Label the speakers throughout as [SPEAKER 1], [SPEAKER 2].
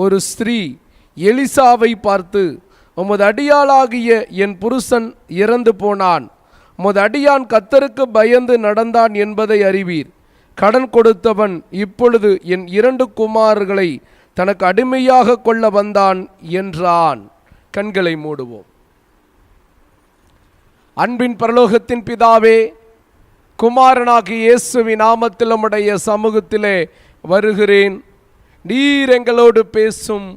[SPEAKER 1] ஒரு ஸ்திரீ எலிசாவை பார்த்து, உமது அடியாளாகிய என் புருஷன் இறந்து போனான், உமது அடியான் கர்த்தருக்கு பயந்து நடந்தான் என்பதை அறிவீர். கடன் கொடுத்தவன் இப்பொழுது என் 2 குமாரர்களை தனக்கு அடிமையாக கொள்ள வந்தான் என்றான். கண்களை மூடுவோம். அன்பின் பரலோகத்தின் பிதாவே, குமாரனாகிய இயேசுவின் நாமத்தில் உம்முடைய சமூகத்திலே வருகிறேன். நீர் எங்களோடு பேசும்.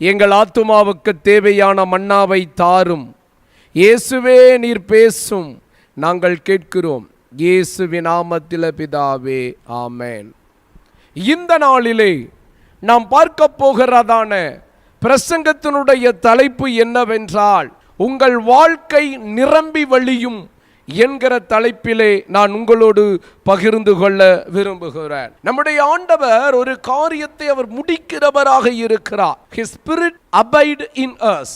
[SPEAKER 1] எங்கள் ஆத்துமாவுக்கு தேவையான மன்னாவை தாரும். இயேசுவே, நீர் பேசும். நாங்கள் கேட்கிறோம். இயேசுவின் நாமத்தில் பிதாவே, ஆமென். இந்த நாளிலே நாம் பார்க்க போகிறதான பிரசங்கத்தினுடைய தலைப்பு என்னவென்றால், உங்கள் வாழ்க்கை நிரம்பி வழியும் என்கிற தலைப்பிலே நான் உங்களோடு பகிர்ந்து கொள்ள விரும்புகிறேன். நம்முடைய ஆண்டவர் ஒரு காரியத்தை அவர் முடிக்கிறவராக இருக்கிறார். His spirit abide in us.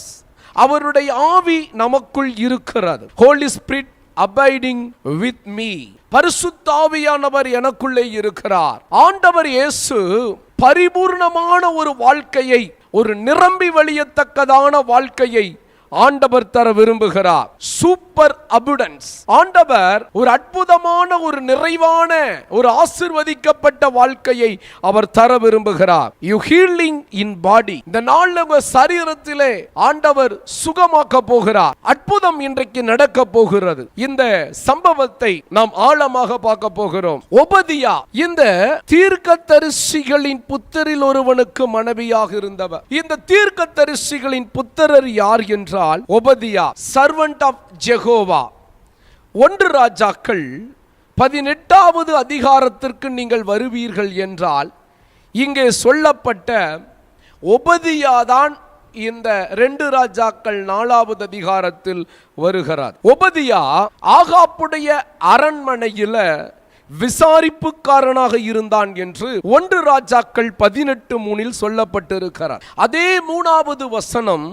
[SPEAKER 1] அவருடைய ஆவி நமக்குள் இருக்கிறது. Holy Spirit abiding with me. பரிசுத்த ஆவியானவர் எனக்குள்ளே இருக்கிறார். ஆண்டவர் இயேசு பரிபூர்ணமான ஒரு வாழ்க்கையை, ஒரு நிரம்பி வழியத்தக்கதான வாழ்க்கையை ஆண்டவர் தர விரும்புகிறார். சூப்பர் அபுடன்ஸ். ஆண்டவர் ஒரு அற்புதமான, ஒரு நிறைவான, ஒரு ஆசீர்வதிக்கப்பட்ட வாழ்க்கையை அவர் தர விரும்புகிறார். யூ ஹீலிங் இன் பாடி. இந்த நாள்ல உங்க சரீரத்திலே ஆண்டவர் சுகமாக்க போகிறார். அற்புதம் இன்றைக்கு நடக்க போகிறது. இந்த சம்பவத்தை நாம் ஆழமாக பார்க்க போகிறோம். ஒபதியா இந்த தீர்க்கதரிசிகளின் புத்தரில் ஒருவனுக்கு மனைவியாக இருந்தவர். இந்த தீர்க்கதரிசிகளின் புத்திரர் யார் என்றால், ஒபதியா, சர்வன்ட் ஆஃப் ஜெகோவா. 1 ராஜாக்கள் 18வது அதிகாரத்திற்கு நீங்கள் வருவீர்கள் என்றால், இங்கே சொல்லப்பட்ட ஒபதியா தான் இந்த 2 ராஜாக்கள் 4வது அதிகாரத்தில் வருகிறார். ஒபதியா ஆகாப்புடைய அரண்மனையில விசாரிப்புக்காரனாக இருந்தான் என்று 1 ராஜாக்கள் 18:3 சொல்லப்பட்டிருக்கிறார். அதே 3வது வசனம்,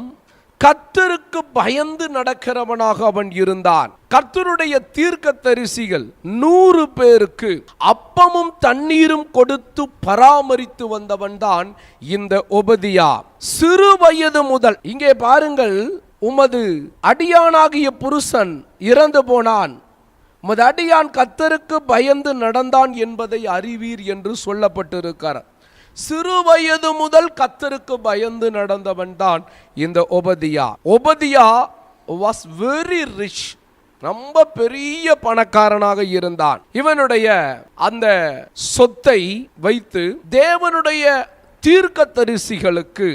[SPEAKER 1] கர்த்தருக்கு பயந்து நடக்கிறவனாக அவன் இருந்தான். கர்த்தருடைய தீர்க்கதரிசிகள் 100 பேருக்கு அப்பமும் தண்ணீரும் கொடுத்து பராமரித்து வந்தவன் தான் இந்த ஒபதியா. சிறு வயது முதல், இங்கே பாருங்கள், உமது அடியானாகிய புருஷன் இறந்து போனான், உமது அடியான் கர்த்தருக்கு பயந்து நடந்தான் என்பதை அறிவீர் என்று சொல்லப்பட்டிருக்கிறார். சிறு வயது முதல் கர்த்தருக்கு பயந்து நடந்தவன் தான் இந்த ஒபதியா. ஒபதியா வாஸ் வெரி ரிச். ரொம்ப பெரிய பணக்காரனாக இருந்தான். இவனுடைய அந்த சொத்தை வைத்து தேவனுடைய தீர்க்கதரிசிகளுக்கு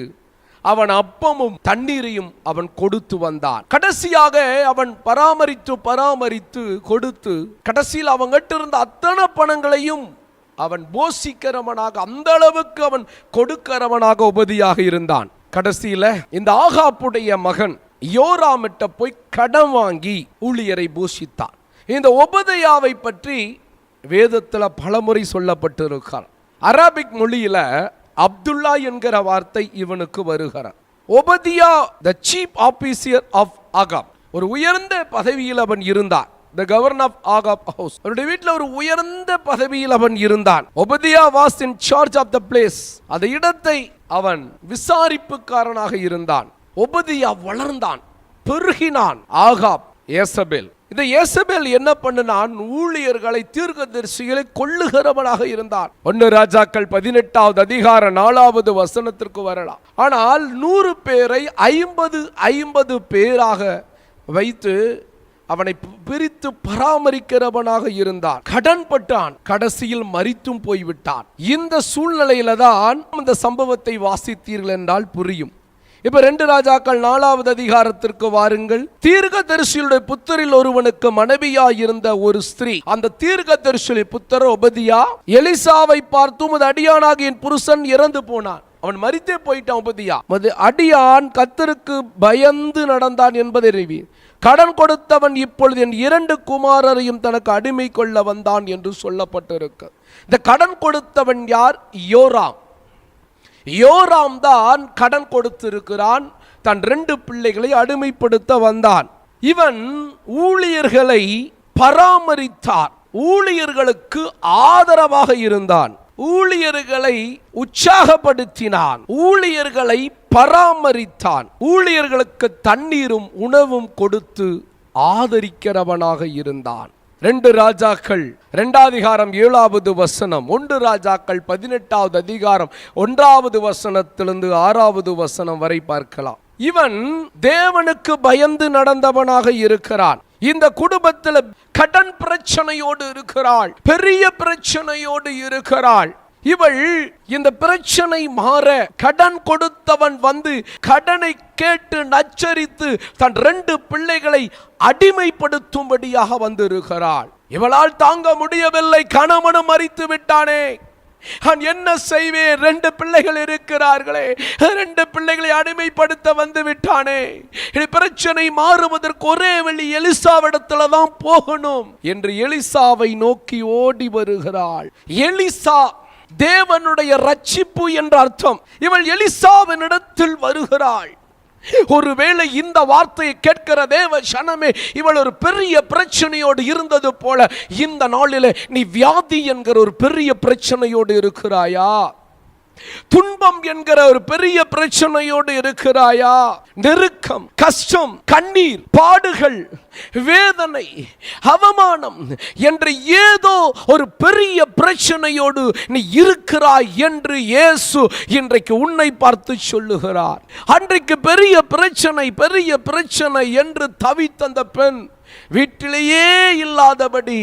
[SPEAKER 1] அவன் அப்பமும் தண்ணீரையும் அவன் கொடுத்து வந்தான். கடைசியாக அவன் பராமரித்து கொடுத்து, கடைசியில் அவங்கிட்ட இருந்த அத்தனை பணங்களையும் அவன் போஷிக்கிறவனாக, அந்த அளவுக்கு அவன் கொடுக்கிறவனாக ஒபதியாக இருந்தான். கடைசியில இந்த ஆகாப்புடைய மகன் யோராமிட்ட போய் கடன் வாங்கி ஊழியரை போஷித்தான். இந்த ஒபதியாவை பற்றி வேதத்தில் பலமுறை சொல்லப்பட்டிருக்கிறார். அரபிக் மொழியில அப்துல்லா என்கிற வார்த்தை இவனுக்கு வருகிறார். ஒபதியா the chief officer of Agab. ஒரு உயர்ந்த பதவியில் அவன் இருந்தான். The governor of Agab house. அவருடைய வீட்டில் ஒரு உயர்ந்த பதவியில் அவன் இருந்தான். ஒபதியா was in charge of the place. அந்த இடத்தை அவன் விசாரிப்புக்காரனாக இருந்தான். ஒபதியா வளர்ந்தான், பெருகினான். ஆகாப், ஏசபேல். இந்த ஏசபேல் என்ன பண்ணினான்? ஊழியர்களை, தீர்க்கதரிசிகளை கொல்லுகிறவனாக இருந்தான். 1 ராஜாக்கள் 18வது அதிகாரம் 4வது வசனத்திற்கு வரலாம். ஆனால் 100 பேரை 50 பேராக வைத்து அவனை பிரித்து பராமரிக்கிறவனாக இருந்தான். கடன் பட்டான், கடைசியில் மரித்தும் போய்விட்டான். இந்த சூழ்நிலையில தான் இந்த சம்பவத்தை வாசித்தீர்கள் என்றால் புரியும். இப்ப 2 ராஜாக்கள் 4வது அதிகாரத்திற்கு வாருங்கள். தீர்க்கதரிசியுடைய புத்தரில் ஒருவனுக்கு மனைவியாய் இருந்த ஒரு ஸ்திரீ, அந்த தீர்க்கதரிசியுடைய புத்தர் ஒபதியா, எலிசாவை பார்த்து, உமது அடியானாகிய என் புருஷன் இறந்து போனான். அவன் மரித்தே போயிட்டான். ஒபதியா, உமது அடியான் கர்த்தருக்கு பயந்து நடந்தான் என்பதை அறிவீர். கடன் கொடுத்தவன் இப்பொழுது என் 2 குமாரரையும் தனக்கு அடிமை கொள்ள வந்தான் என்று சொல்லப்பட்டிருக்கு. இந்த கடன் கொடுத்தவன் யார்? யோராம். யோராம் தான் கடன் கொடுத்திருக்கிறான். தன் 2 பிள்ளைகளை அடிமைப்படுத்த வந்தான். இவன் ஊழியர்களை பராமரித்தார். ஊழியர்களுக்கு ஆதரவாக இருந்தான், ஊழியர்களை உற்சாகப்படுத்தினான், ஊழியர்களை பராமரித்தான், ஊழியர்களுக்கு தண்ணீரும் உணவும் கொடுத்து ஆதரிக்கிறவனாக இருந்தான். 2 ராஜாக்கள் 2 வசனம், 1 ராஜாக்கள் 18 1 6 வரை பார்க்கலாம். இவன் தேவனுக்கு பயந்து நடந்தவனாக இருக்கிறான். இந்த குடும்பத்தில் கடன் பிரச்சனையோடு இருக்கிறாள், பெரிய பிரச்சனையோடு இருக்கிறாள். இவள் இந்த பிரச்சனை மாற கடன் கொடுத்தவன் வந்து கடனை கேட்டு நச்சரித்து தன் 2 பிள்ளைகளை அடிமைப்படுத்தும்படியாக வந்திருக்கிறாள். இவளால் தாங்க முடியவில்லை, கணவனும் மரித்து விட்டானே, நான் என்ன செய்வேன், 2 பிள்ளைகள் இருக்கிறார்களே, 2 பிள்ளைகளை அடிமைப்படுத்த வந்து விட்டானே, பிரச்சனை மாறுவதற்கு ஒரே வழி எலிசாவிடத்துல தான் போகணும் என்று எலிசாவை நோக்கி ஓடி வருகிறாள். எலிசா தேவனுடைய ரட்சிப்பு என்ற அர்த்தம். இவள் எலிசாவினிடத்தில் வருகிறாள். ஒருவேளை இந்த வார்த்தையை கேட்கிற தேவ சனமே, இவள் ஒரு பெரிய பிரச்சனையோடு இருந்தது போல இந்த நாளிலே நீ வியாதி என்கிற ஒரு பெரிய பிரச்சனையோடு இருக்கிறாயா? துன்பம் என்கிற ஒரு பெரிய பிரச்சனையோடு இருக்கிறாயா? நெருக்கம், கஷ்டம், கண்ணீர், பாடுகள், வேதனை, அவமானம் என்ற ஏதோ ஒரு பெரிய பிரச்சனையோடு நீ இருக்கிறாய் என்று இயேசு இன்றைக்கு உன்னை பார்த்து சொல்லுகிறார். அன்றைக்கு பெரிய பிரச்சனை என்று தவித்த பெண் வீட்டிலேயே இல்லாதபடி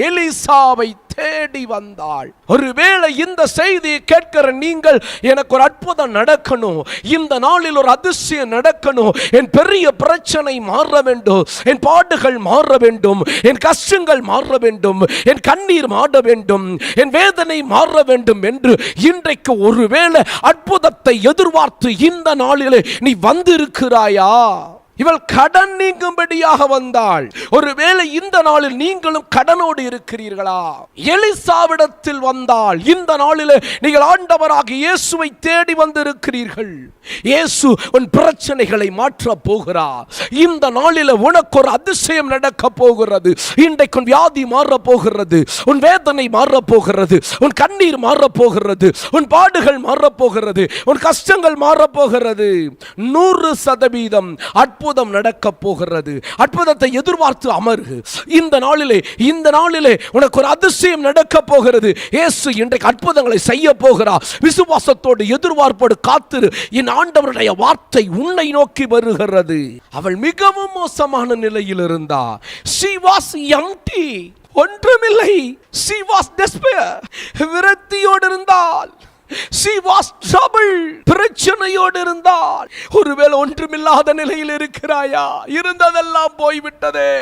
[SPEAKER 1] எலிசாவை தேடி வந்தாள். ஒருவேளை இந்த செய்தியை கேட்கிற நீங்கள், எனக்கு ஒரு அற்புதம் நடக்கணும், இந்த நாளில் ஒரு அதிசயம் நடக்கணும், என் பெரிய பிரச்சனை மாற வேண்டும், என் பாடுகள் மாற வேண்டும், என் கஷ்டங்கள் மாற வேண்டும், என் கண்ணீர் மாற வேண்டும், என் வேதனை மாற வேண்டும் என்று இன்றைக்கு ஒருவேளை அற்புதத்தை எதிர்பார்த்து இந்த நாளிலே நீ வந்திருக்கிறாயா? இவள் கடன் நீங்கும்படியாக வந்தாள். ஒருவேளை இந்த நாளில் நீங்களும் கடனோடு இருக்கிறீர்களா? எலிசாவிடத்தில் வந்தால் இந்த நாளில் நீங்கள் ஆண்டவராக இயேசுவை தேடி வந்திருக்கிறீர்கள். இயேசு உன் பிரச்சனைகளை மாற்ற போகிறார். இந்த நாளில் உனக்கு ஒரு அதிசயம் நடக்க போகிறது. இன்றைக்கு உன் வியாதி மாற போகிறது, உன் வேதனை மாற போகிறது, உன் கண்ணீர் மாற போகிறது, உன் பாடுகள் மாற போகிறது, உன் கஷ்டங்கள் மாற போகிறது. 100% அற்புதம் நடக்க போகிறது. அற்புதத்தை எதிர்பார்த்து அமரு. இந்த நாளிலே உனக்கு ஒரு அதிசயம் நடக்க போகிறது. இயேசு இன்றைக்கு அற்புதங்களை செய்ய போகிறார். விசுவாசத்தோடு எதிர்பார்ப்போடு காத்திரு. என் ஆண்டவருடைய வார்த்தை உன்னை நோக்கி வருகிறது. அவள் மிகவும் மோசமான நிலையில் இருந்தார். She was empty. ஒன்றுமில்லை. She was despair. விரக்தியோடு இருந்தாள். She was trouble. பிரச்சனையோடு இருந்தாள். ஒருவேளை ஒன்றுமில்லாத நிலையில் இருக்கிறாயா? இருந்ததெல்லாம் போய்விட்டதே.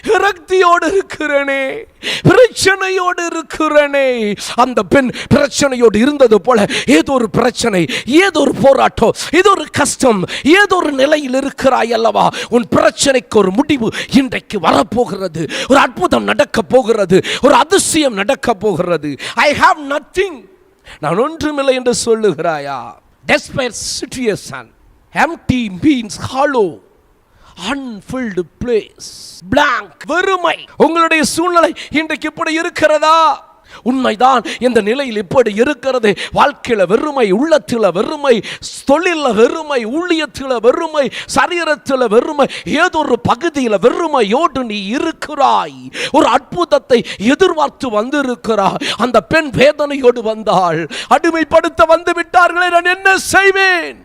[SPEAKER 1] விரக்தியோடு இருக்கிறனே, பிரச்சனையோடு இருக்கிறனே. அந்த பெண் பிரச்சனையோடு இருந்தது போல ஏதோ ஒரு பிரச்சனை, ஏதோ ஒரு போராட்டம், ஏதோ ஒரு கஷ்டம், ஏதோ ஒரு நிலையில் இருக்கிறாய் அல்லவா? உன் பிரச்சனைக்கு ஒரு முடிவு இன்றைக்கு வரப்போகிறது. ஒரு அற்புதம் நடக்க போகிறது, ஒரு அதிசயம் நடக்க போகிறது. I have nothing, நான் ஒன்றுமில்லை என்று சொல்லுகிறாயா? Desperate situation. Empty means hollow, unfilled place, blank, வெறுமை. உங்களுடைய சூழ்நிலை இன்றைக்கு இப்படி இருக்கிறதா? உண்மைதான், இந்த நிலையில் இப்படி இருக்கிறது. வாழ்க்கையில வெறுமை, உள்ளத்தில் வெறுமை, தொழில வெறுமை, ஊழியத்தில் வெறுமை, சரீரத்தில் வெறுமை, ஏதோ ஒரு பகுதியில் வெறுமையோடு நீ இருக்கிறாய். ஒரு அற்புதத்தை எதிர்பார்த்து வந்திருக்கிறாய். அந்த பெண் வேதனையோடு வந்தாள். அடிமைப்படுத்த வந்து விட்டார்களே, நான் என்ன செய்வேன்,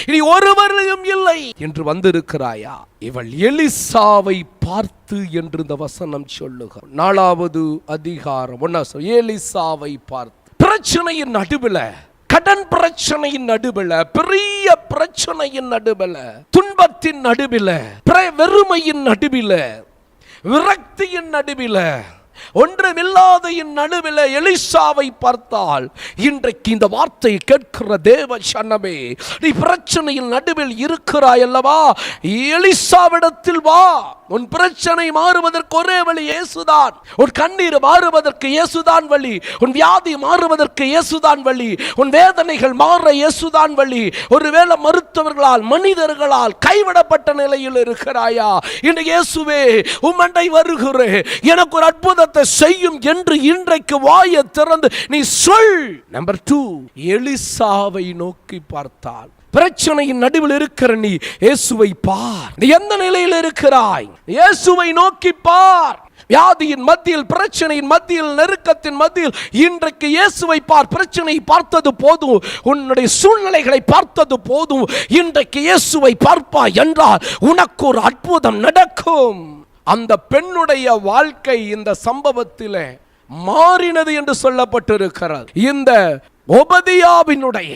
[SPEAKER 1] இனி ஒருவரையும் இல்லை என்று வந்திருக்கிறாயா? இவள் எலிசாவை பார்த்து என்று இந்த வசனம் சொல்லுக. 4வது அதிகாரம் 1 எலிசாவை பார்த்து. பிரச்சனையின் நடுவில், கடன் பிரச்சனையின் நடுவில், பெரிய பிரச்சனையின் நடுவில், துன்பத்தின் நடுவில், வெறுமையின் நடுவில், விரக்தியின் நடுவில், ஒன்றுமில்லாத நடுவில் எலிசாவை பார்த்தால், இன்றைக்கு இந்த வார்த்தையை கேட்கிற தேவ சனமே, நீ பிரச்சனையில் நடுவில் இருக்கிறாய் அல்லவா? எலிசாவிடத்தில் வா. உன் பிரச்சனை மாறுவதற்கு ஒரே வழி இயேசுதான். உன் கண்ணீர் மாறுவதற்கு இயேசுதான் வழி. உன் வியாதி மாறுவதற்கு இயேசுதான் வழி. உன் வேதனைகள் மாற இயேசுதான் வழி. ஒருவேளை மருத்துவர்களால் மனிதர்களால் கைவிடப்பட்ட நிலையில் இருக்கிறாயா? இன்று இயேசுவே உம்மண்டை வருகிறேன், எனக்கு ஒரு அற்புதத்தை செய்யும் என்று இன்றைக்கு வாயை திறந்து நீ சொல். நம்பர் 2, எலிசாவை நோக்கி பார்த்தால். பிரச்சனையின் நடுவில் இருக்கிற நீ இயேசுவை பார். நீ எந்த நிலையில் இருக்கிறாய்? இயேசுவை நோக்கி பார். வியாதியின் மத்தியில், பிரச்சனையின் மத்தியில், நெருக்கத்தின் மத்தியில் இன்றைக்கு இயேசுவை பார். பிரச்சனை பார்த்தது போதும், உன்னுடைய சூழ்நிலைகளை பார்த்தது போதும். இன்றைக்கு இயேசுவை பார்ப்பாய் என்றால் உனக்கு ஒரு அற்புதம் நடக்கும். அந்த பெண்ணுடைய வாழ்க்கை இந்த சம்பவத்தில் மாறினது என்று சொல்லப்பட்டிருக்கிறது. இந்த ஒபதியாவினுடைய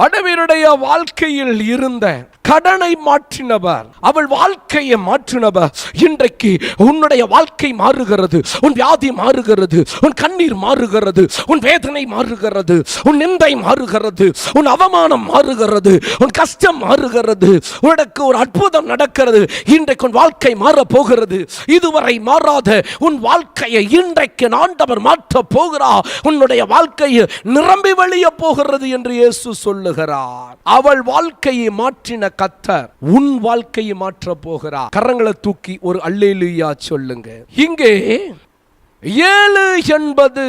[SPEAKER 1] மனைவியுடைய வாழ்க்கையில் இருந்த கடனை மாற்றினவர், அவள் வாழ்க்கையை மாற்றினவர். இன்றைக்கு உன்னுடைய வாழ்க்கை மாறுகிறது, உன் வியாதி மாறுகிறது, உன் கண்ணீர் மாறுகிறது, உன் வேதனை மாறுகிறது, உன் நிந்தை மாறுகிறது, உன் அவமானம் மாறுகிறது, உன் கஷ்டம் மாறுகிறது. உனக்கு ஒரு அற்புதம் நடக்கிறது. இன்றைக்கு உன் வாழ்க்கை மாற போகிறது. இதுவரை மாறாத உன் வாழ்க்கையை இன்றைக்கு ஆண்டவர் மாற்ற போகிறார். உன்னுடைய வாழ்க்கையை நிரம்பி வழிய போகிறது என்று இயேசு சொல்லுகிறார். அவள் வாழ்க்கையை மாற்றின கர்த்தர் உன் வாழ்க்கையை மாற்ற போகிறார். கரங்களை தூக்கி ஒரு அல்லேலூயா சொல்லுங்க. இங்கே 7 என்பது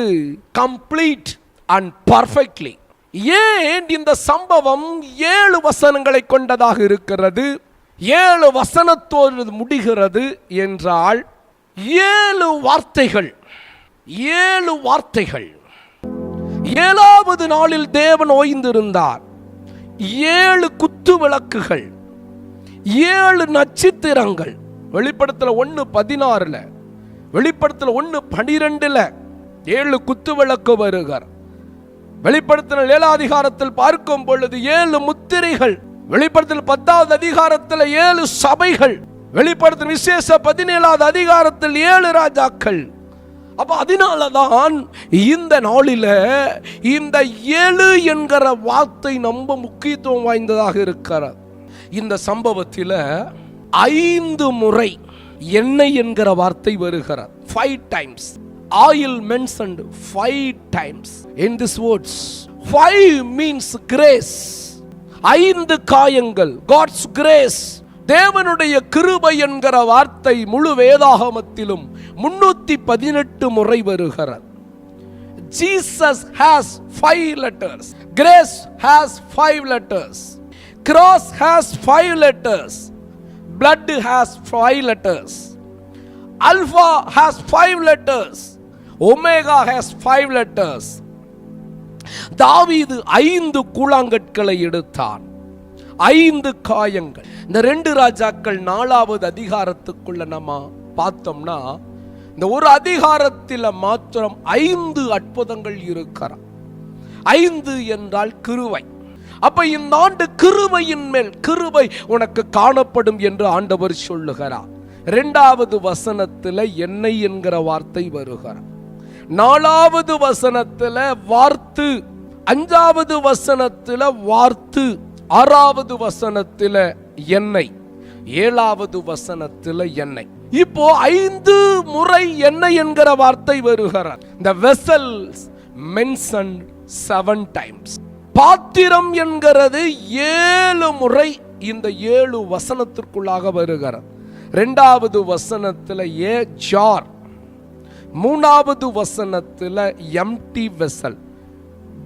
[SPEAKER 1] கம்ப்ளீட் அண்ட் பர்ஃபெக்ட்லி. ஏன் இந்த சம்பவம் 7 வசனங்களை கொண்டதாக இருக்கிறது, 7 வசனத்தோடு முடிகிறது என்றால் 7 வார்த்தைகள். 7வது நாளில் தேவன் ஓய்ந்திருந்தார். 7 குத்து விளக்குகள், 7 நட்சத்திரங்கள். வெளிப்படுத்தல 1:16, வெளிப்படுத்தல 1:12 7 குத்து விளக்கு வருகிறார். வெளிப்படுத்தல 7 அதிகாரத்தில் பார்க்கும் பொழுது 7 முத்திரைகள். வெளிப்படுத்தல 10வது அதிகாரத்தில் 7 சபைகள். வெளிப்படுத்தல விசேஷ 17வது அதிகாரத்தில் 7 ராஜாக்கள். அப்ப அதனாலதான் இந்த நாளில இந்த 7 என்கிற வார்த்தை ரொம்ப முக்கியத்துவம் வாய்ந்ததாக இருக்கிறது. இந்த சம்பவத்தில் 5 முறை எண்ணெய் என்கிற வார்த்தை வருகிறது. 5 times oil mentioned 5 times in this words. 5 means grace. 5 காயங்கள், God's grace. தேவனுடைய கிருபை என்கிற வார்த்தை முழு வேதாகமத்திலும் 318 முறை வருகிறது. Jesus has 5 letters. Grace has 5 letters. Cross has 5 letters. Blood has 5 letters. Alpha has 5 letters. Omega has 5 letters. தாவீது 5 கூழாங்கற்களை எடுத்தான். 5 காயங்கள். இந்த 2 ராஜாக்கள் 4வது அதிகாரத்துக்குள்ள நம்ம பார்த்தோம்னா இந்த ஒரு அதிகாரத்தில் மாத்திரம் 5 அற்புதங்கள் இருக்கிறது. 5 என்றால் கிருபை. அப்ப இந்த ஆண்டு கிருபையின் மேல் கிருபை உனக்கு காணப்படும் என்று ஆண்டவர் சொல்லுகிறார். 2வது வசனத்தில் எண்ணெய் என்கிற வார்த்தை வருகிறார். 4வது வசனத்தில் வார்த்து, 5வது வசனத்தில் வார்த்து, 6வது வசனத்தில் எண்ணெய், 7வது வசனத்தில் எண்ணெய். இப்போ 5 முறை எண்ணெய் என்கிற வார்த்தை வருகிறார். The vessels mentioned 7 times. பாத்திரம் என்கிறது 7 முறை இந்த 7 வசனத்திற்குள்ளாக வருகிறார். 2வது வசனத்தில் a jar, 3வது வசனத்தில் empty vessel,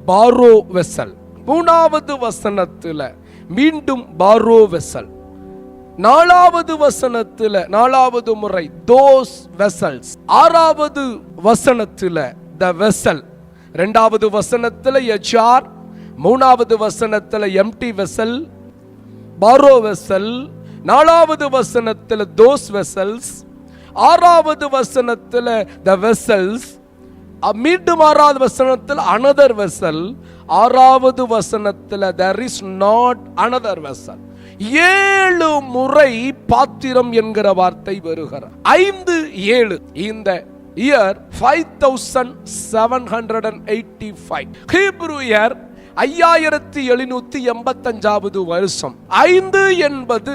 [SPEAKER 1] borrow vessel, 3வது வசனத்தில் மீண்டும் borrow vessel, 4வது வசனத்தில் 4வது முறை those vessels, 6வது வசனத்தில் the vessel, 2வது வசனத்தில் a jar, 3வது வசனத்தில் empty vessel, borrow vessel, 4வது வசனத்தில் those vessels, 6வது வசனத்தில் the vessels, மீண்டும் 6வது வசனத்தில் another vessel, 6வது வசனத்தில் there is not another vessel. 7 முறை பாத்திரம் என்கிற வார்த்தை வருகிறது. 5 7 இந்த year 5785. ஹீப்ரு இயர் 5785வது வருஷம். 5 என்பது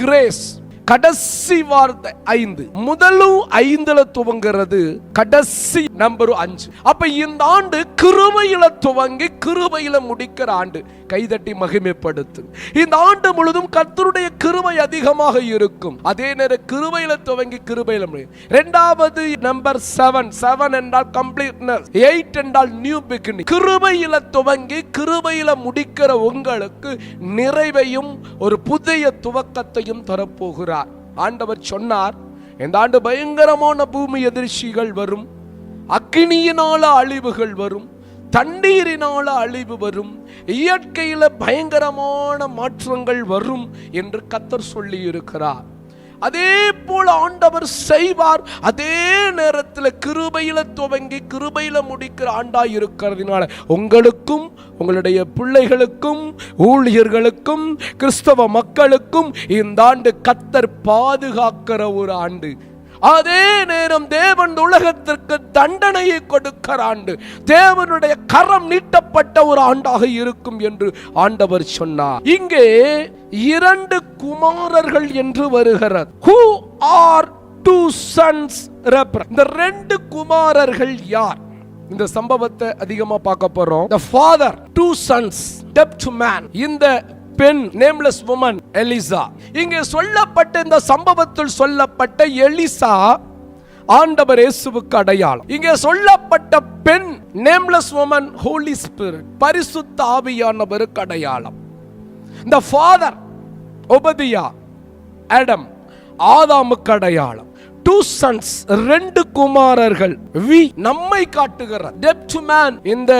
[SPEAKER 1] கிரேஸ். கடைசி வார்த்தை 5, முதலும் 5ல துவங்கிறது, கடைசி நம்பர் 5. அப்ப இந்த ஆண்டு கிருபையில துவங்கி கிருபையில முடிக்கிற ஆண்டு. கைதட்டி மகிமைப்படுத்து. இந்த ஆண்டு முழுதும் கர்த்தருடைய கிருபை அதிகமாக இருக்கும். அதே நேரம் கிருபையில துவங்கி கிருபையில முடியும். இரண்டாவது நம்பர் 7 என்றால் கம்ப்ளீட்னஸ், 8 என்றால் நியூ பிகினிங். கிருபையில துவங்கி கிருபையில முடிக்கிற உங்களுக்கு நிறைவையும் ஒரு புதிய துவக்கத்தையும் தரப்போகிறார். ஆண்டவர் சொன்னார், இந்த ஆண்டு பயங்கரமான பூமி எதிர்ச்சிகள் வரும், அக்கினியினால அழிவுகள் வரும், தண்ணீரினால அழிவு வரும், இயற்கையில பயங்கரமான மாற்றங்கள் வரும் என்று கர்த்தர் சொல்லி இருக்கிறார். அதே போல ஆண்டவர் செய்வார். அதே நேரத்தில் கிருபையில துவங்கி கிருபையில முடிக்கிற ஆண்டாய் இருக்கிறதுனால உங்களுக்கும் உங்களுடைய பிள்ளைகளுக்கும் ஊழியர்களுக்கும் கிறிஸ்தவ மக்களுக்கும் இந்த ஆண்டு கர்த்தர் பாதுகாக்கிற ஒரு ஆண்டு. அதே நேரம் தேவன் உலகத்திற்கு தண்டனையை கொடுக்கிற ஆண்டு, தேவனுடைய கரம் நீட்டப்பட்ட ஒரு ஆண்டாக இருக்கும் என்று ஆண்டவர் சொன்னார். இங்கே 2 குமாரர்கள் என்று வருகிறது. Who are 2 sons? இந்த 2 குமாரர்கள் யார்? இந்த சம்பவத்தை அதிகமா பார்க்க போறோம். The father, 2 sons, debt man. இந்த பெண் நேம்லெஸ் woman எலிசா. இங்கே சொல்லப்பட்ட இந்த சம்பவத்தில் சொல்லப்பட்ட எலிசா ஆண்டவர் இயேசுவுக்கு அடையாளம். இங்கே சொல்லப்பட்ட பெண் நேம்லெஸ் woman ஹோலி ஸ்பிரிட், பரிசுத்த ஆவியானவருக்கு அடையாளம். இந்த ஃபாதர் ஒபதியா, ஆடம், ஆதாமுக்கு அடையாளம். 2 sons, 2 குமாரர்கள். நம்மை காட்டுகிறார். டெப்ட் மேன், இந்த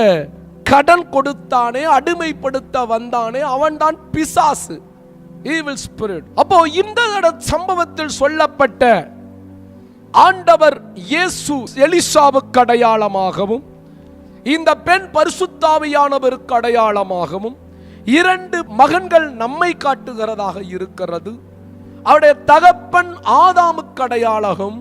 [SPEAKER 1] கடன் கொடுத்தானே, அடிமைப்படுத்த வந்தானே, அவன் தான் பிசாசு, ஈவில் ஸ்பிரிட். அப்போ இந்த சம்பவத்தில் சொல்லப்பட்ட ஆண்டவர் இயேசு எலிசாவுக்கு அடையாளமாகவும் இந்த பெண் பரிசுத்த ஆவியானவருக்கு அடையாளமாகவும் 2 மகன்கள் நம்மை காட்டுகிறதாக இருக்கிறது. அவருடைய தகப்பன் ஆதாமுக்கு அடையாளம்,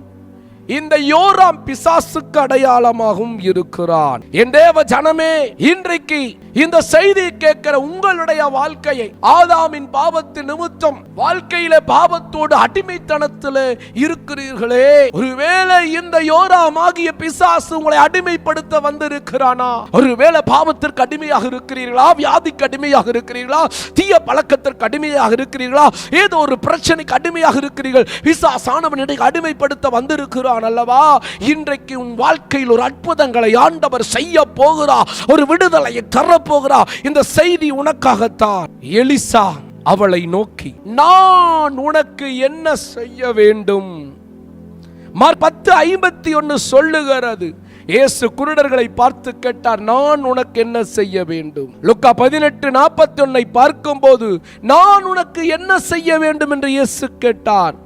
[SPEAKER 1] இந்த யோராம் பிசாசுக்கு அடையாளமாகவும் இருக்கிறான். என் தேவ ஜனமே, இன்றைக்கு இந்த செய்தியை கேட்கிற உங்களுடைய வாழ்க்கையை ஆதாமின் பாவத்தின் நிமித்தம் வாழ்க்கையில பாவத்தோடு அடிமைத்தனத்தில் இருக்கிறீர்களே, ஒருவேளை இந்த யோராம் ஆகிய பிசாசு உங்களை அடிமைப்படுத்த வந்திருக்கிறானா? ஒருவேளை பாவத்திற்கு அடிமையாக இருக்கிறீர்களா? வியாதிக்கு அடிமையாக இருக்கிறீர்களா? தீய பழக்கத்திற்கு அடிமையாக இருக்கிறீர்களா? ஏதோ ஒரு பிரச்சனைக்கு அடிமையாக இருக்கிறீர்கள். பிசாசானவன் அடிமைப்படுத்த வந்திருக்கிறான் அல்லவா? இன்றைக்கு உன் வாழ்க்கையில் ஒரு அற்புதங்களை ஆண்டவர் செய்ய போகிறார், ஒரு விடுதலையை தர போகிறார். இந்த செய்தி உனக்காகத்தான். எலிசா அவளை நோக்கி, நான் உனக்கு என்ன செய்ய வேண்டும்? மார்க் 10:51 சொல்லுகிறது. இயேசு குருடர்களை பார்த்து கேட்டார், நான் உனக்கு என்ன செய்ய வேண்டும்? லூக்கா 18:41 பார்க்கும்போது, நான் உனக்கு என்ன செய்ய வேண்டும் என்று இயேசு கேட்டார்.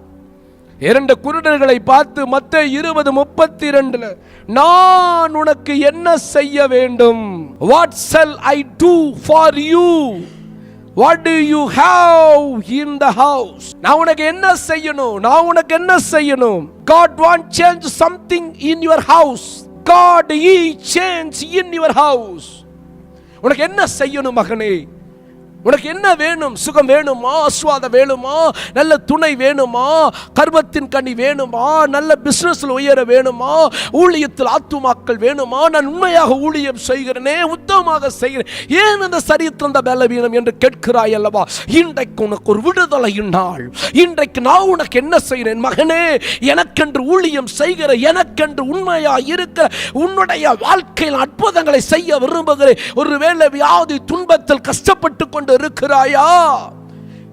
[SPEAKER 1] 2 குருடர்களை பார்த்து மத்தேயு 20:32 நான் உனக்கு என்ன செய்ய வேண்டும்? What shall I do for you? What do you have in the house? நான் உனக்கு என்ன செய்யணும்? நான் உனக்கு என்ன செய்யணும்? God want change something in your house. God he change in your house. உனக்கு என்ன செய்யணும் மகனே? உனக்கு என்ன வேணும்? சுகம் வேணுமா? ஆஸ்வாதம் வேணுமா? நல்ல துணை வேணுமா? கர்மத்தின் கனி வேணுமா? நல்ல பிசினஸ்ல உயர வேணுமா? ஊழியத்தில் ஆத்துமாக்கள் வேணுமா? நான் உண்மையாக ஊழியம் செய்கிறேனே, உத்தமமாக செய்கிறேன், ஏன் இந்த சரீரத்தில் அந்த பலவீனம் என்று கேட்கிறாய் அல்லவா? இன்றைக்கு உனக்கு ஒரு விடுதலையின் நாள். இன்றைக்கு நான் உனக்கு என்ன செய்கிறேன் மகனே? எனக்கென்று ஊழியம் செய்கிற, எனக்கென்று உண்மையா இருக்கிற, உன்னுடைய வாழ்க்கையில் அற்புதங்களை செய்ய விரும்புகிறேன். ஒருவேளை வியாதி துன்பத்தில் கஷ்டப்பட்டு கொண்டு இருக்கிறாயா?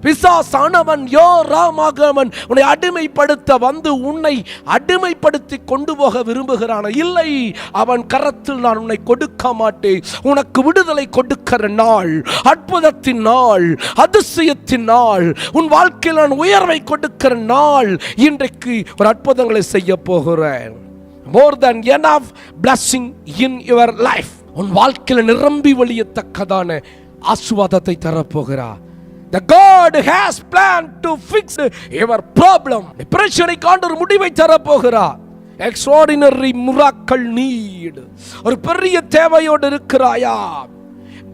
[SPEAKER 1] பிசாசானவன் யோராமாகவன் உன்னை அடிமைப்படுத்த வந்து உன்னை அடிமைப்படுத்தி கொண்டு போக விரும்புகிறான். இல்லை, அவன் கரத்தில் நான் உன்னை கொடுக்க மாட்டேன். உனக்கு விடுதலை கொடுக்கிற நாள், அற்புதத்தின் நாள், அதிசயத்தின் நாள், உன் வாழ்க்கையில் நான் உயர்வை கொடுக்கிற நாள். இன்றைக்கு ஒரு அற்புதங்களை செய்ய போகிறேன். More than enough blessing in your life. உன் வாழ்க்கையில் நிரம்பி வழியத்தக்கதான ஆசீர்வாதத்தை தரப்போகிறார். The God has planned to fix your problem. பிரச்சனைக்கு ஆண்டவர் முடிவை தரப்போகிறார். Extraordinary miracle need. ஒரு பெரிய தேவையோடு இருக்கிறாயா?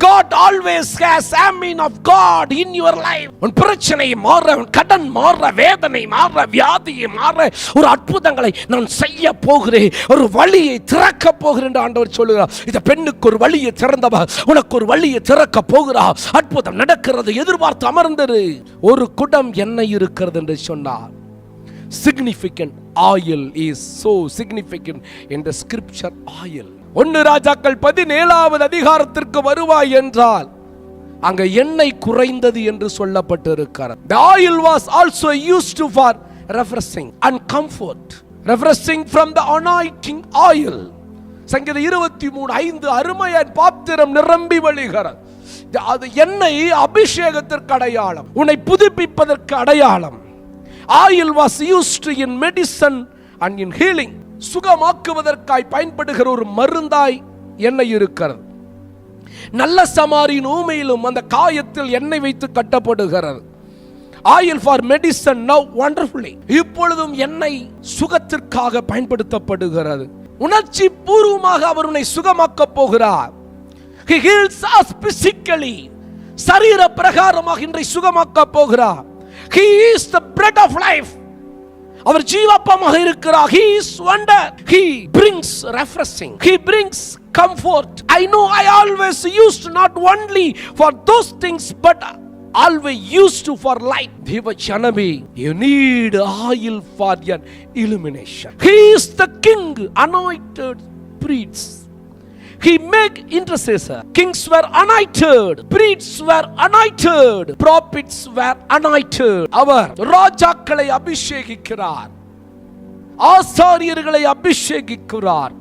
[SPEAKER 1] God always has army of God in your life. உன் பிரச்சனை மாற, உன் கடன் மாற, வேதனை மாற, வியாதி மாற, ஒரு அற்புதங்களை நான் செய்ய போகிறேன், ஒரு வழியை திறக்க போகிறேன் என்று ஆண்டவர் சொல்லுகிறார். இந்த பெண்ணுக்கு ஒரு வழியை திறந்தவர் உனக்கு ஒரு வழியை திறக்க போகிறார். அற்புதம் நடக்கிறது, எதிர்பார்த்து அமர்ந்தது. ஒரு குடம் எண்ணெய் இருக்கிறது என்று சொன்னார். Significant oil is so significant in the scripture oil. 1 ராஜாக்கள் 17வது அதிகாரத்திற்கு வருவாய் என்றால் அங்க எண்ணெய் குறைந்தது என்று சொல்லப்பட்டிருக்கிறது. The oil was also used for refreshing and comfort. Refreshing from the anointing oil. சங்கீதம் 23:5 அருமையான பாத்திரம் நிரம்பி வழிகிறது. அது எண்ணெய் அபிஷேகத்திற்கு அடையாளம், உன்னை புதுப்பிப்பதற்கு அடையாளம். Oil was used in medicine and in healing. சுகமாக்குவதற்காய் பயன்படுகிற ஒரு மருந்தாய் எண்ணெய் இருக்கிறது. நல்ல சமாரியின் ஊமையிலும் அந்த காயத்தில் எண்ணெய் வைத்து கட்டப்படுகிறது. Oil for medicine now wonderfully. இப்பொழுதும் எண்ணெய் சுகத்திற்காக பயன்படுத்தப்படுகிறது. உணர்ச்சி பூர்வமாக அவர் உன்னை சுகமாக்க போகிறார். He heals us physically. சரீர பிரகாரமாக இன்றை சுகமாக்க போகிறார். He is the bread of life. அவர் ஜீவப்பமாக இருக்கிறார். He is wonder. He brings refreshing. He brings comfort. I know I always used not only for those things but always used for light. Deva janame, you need oil for your illumination. He is the king, anointed priests. He make intercessor. Kings were anointed, priests were anointed, prophets were anointed. அவர் ராஜாக்களை அபிஷேகிக்கிறார், ஆசாரியர்களை அபிஷேகிக்கிறார்,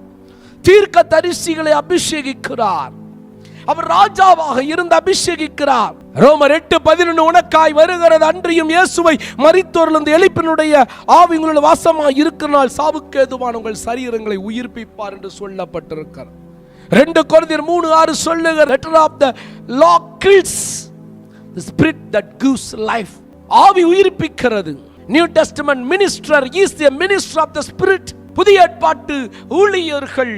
[SPEAKER 1] தீர்க்கதரிசிகளை அபிஷேகிக்கிறார். அவர் ராஜாவாக இருந்து அபிஷேகிக்கிறார். ரோமர் 8:11 உனக்காய் வருகிறது, அன்றியும் இயேசுவை மரித்தோரிலிருந்து எழுப்பினுடைய ஆவி உங்களுடைய வாசமாய் இருக்கிறனால் சாவுக்கு ஏதுவான உங்கள் சரீரங்களை உயிர்ப்பிப்பார் என்று சொல்லப்பட்டிருக்கிறது. 2 கொரிந்தியர் 3:6 சொல்லுகிற letter of the law kills, the spirit that gives life. ஆவி உயிர்ப்பிக்கிறது. New Testament minister is the minister of the spirit. புதிய ஏற்பாட்டு ஊழியர்கள்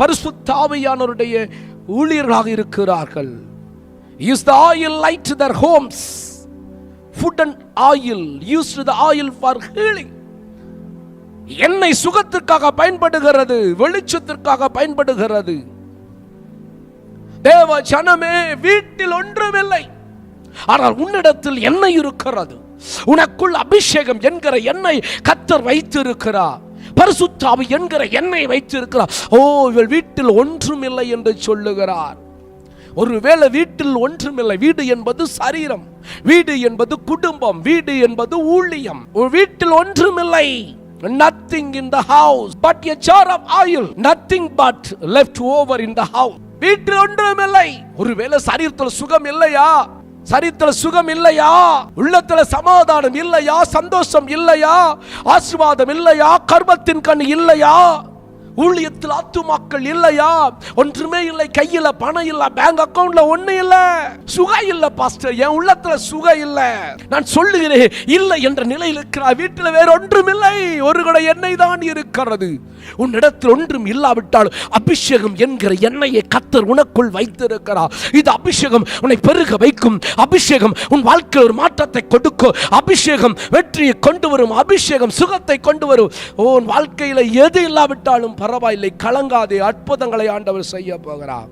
[SPEAKER 1] பரிசுத்த ஆவியானவருடைய ஊழியர்களாக இருக்கிறார்கள். Use the oil light to their homes. Food and oil, used the oil for healing. எண்ணெய் சுகத்திற்காக பயன்படுகிறது, வெளிச்சத்திற்காக பயன்படுகிறது. தேவ ஜனமே, வீட்டில் ஒன்றுமில்லை, ஆனால் உன்னிடத்தில் எண்ணெய் இருக்கிறது. உனக்குள் அபிஷேகம் என்கிற எண்ணெய் கர்த்தர் வைத்திருக்கிறார். பரிசுத்த ஆவி என்கிற எண்ணெய் வைத்திருக்கிறார். ஓ, இவள் வீட்டில் ஒன்றுமில்லை என்று சொல்லுகிறார். ஒருவேளை வீட்டில் ஒன்றுமில்லை, வீடு என்பது சரீரம், வீடு என்பது குடும்பம், வீடு என்பது ஊழியம். வீட்டில் ஒன்றுமில்லை, nothing in the house but a jar of oil, nothing but left over in the house. வீட்டில் ஒன்றுமில்லை. ஒருவேளை சரீரத்தில் சுகம் இல்லையா, சரீரத்தில் சுகம் இல்லையா, உள்ளத்தில் சமாதானம் இல்லையா, சந்தோஷம் இல்லையா, ஆசீர்வாதம் இல்லையா, கர்மத்தின் கண் இல்லையா, ஊழியத்தில் ஆத்துமாக்கள் இல்லையா, ஒன்றுமே இல்லை, கையில பணம் இல்ல, பேங்க் அக்கவுண்ட்ல ஒண்ணு இல்ல, சுகம் இல்ல பாஸ்டர், என் உள்ளத்துல சுகம் இல்ல, நான் சொல்லுகிறேன் இல்லை என்ற நிலையில் இருக்கிறார். வீட்டில் வேற ஒன்றும் இல்லை, ஒரு குடம் எண்ணெய் தான் இருக்கிறது. உன்னிடத்தில் ஒன்றும் இல்லாவிட்டால் அபிஷேகம் என்கிற எண்ணெயை கர்த்தர் உனக்குள் வைத்திருக்கிறார். இது அபிஷேகம் உன்னை பெருக வைக்கும், அபிஷேகம் உன் வாழ்க்கையில் ஒரு மாற்றத்தை கொடுக்கும், அபிஷேகம் வெற்றியை கொண்டு வரும், அபிஷேகம் சுகத்தை கொண்டு வரும். உன் வாழ்க்கையில எது இல்லாவிட்டாலும் பரவாயில்லை, கலங்காதே, அற்புதங்களை ஆண்டவர் செய்ய போகிறார்.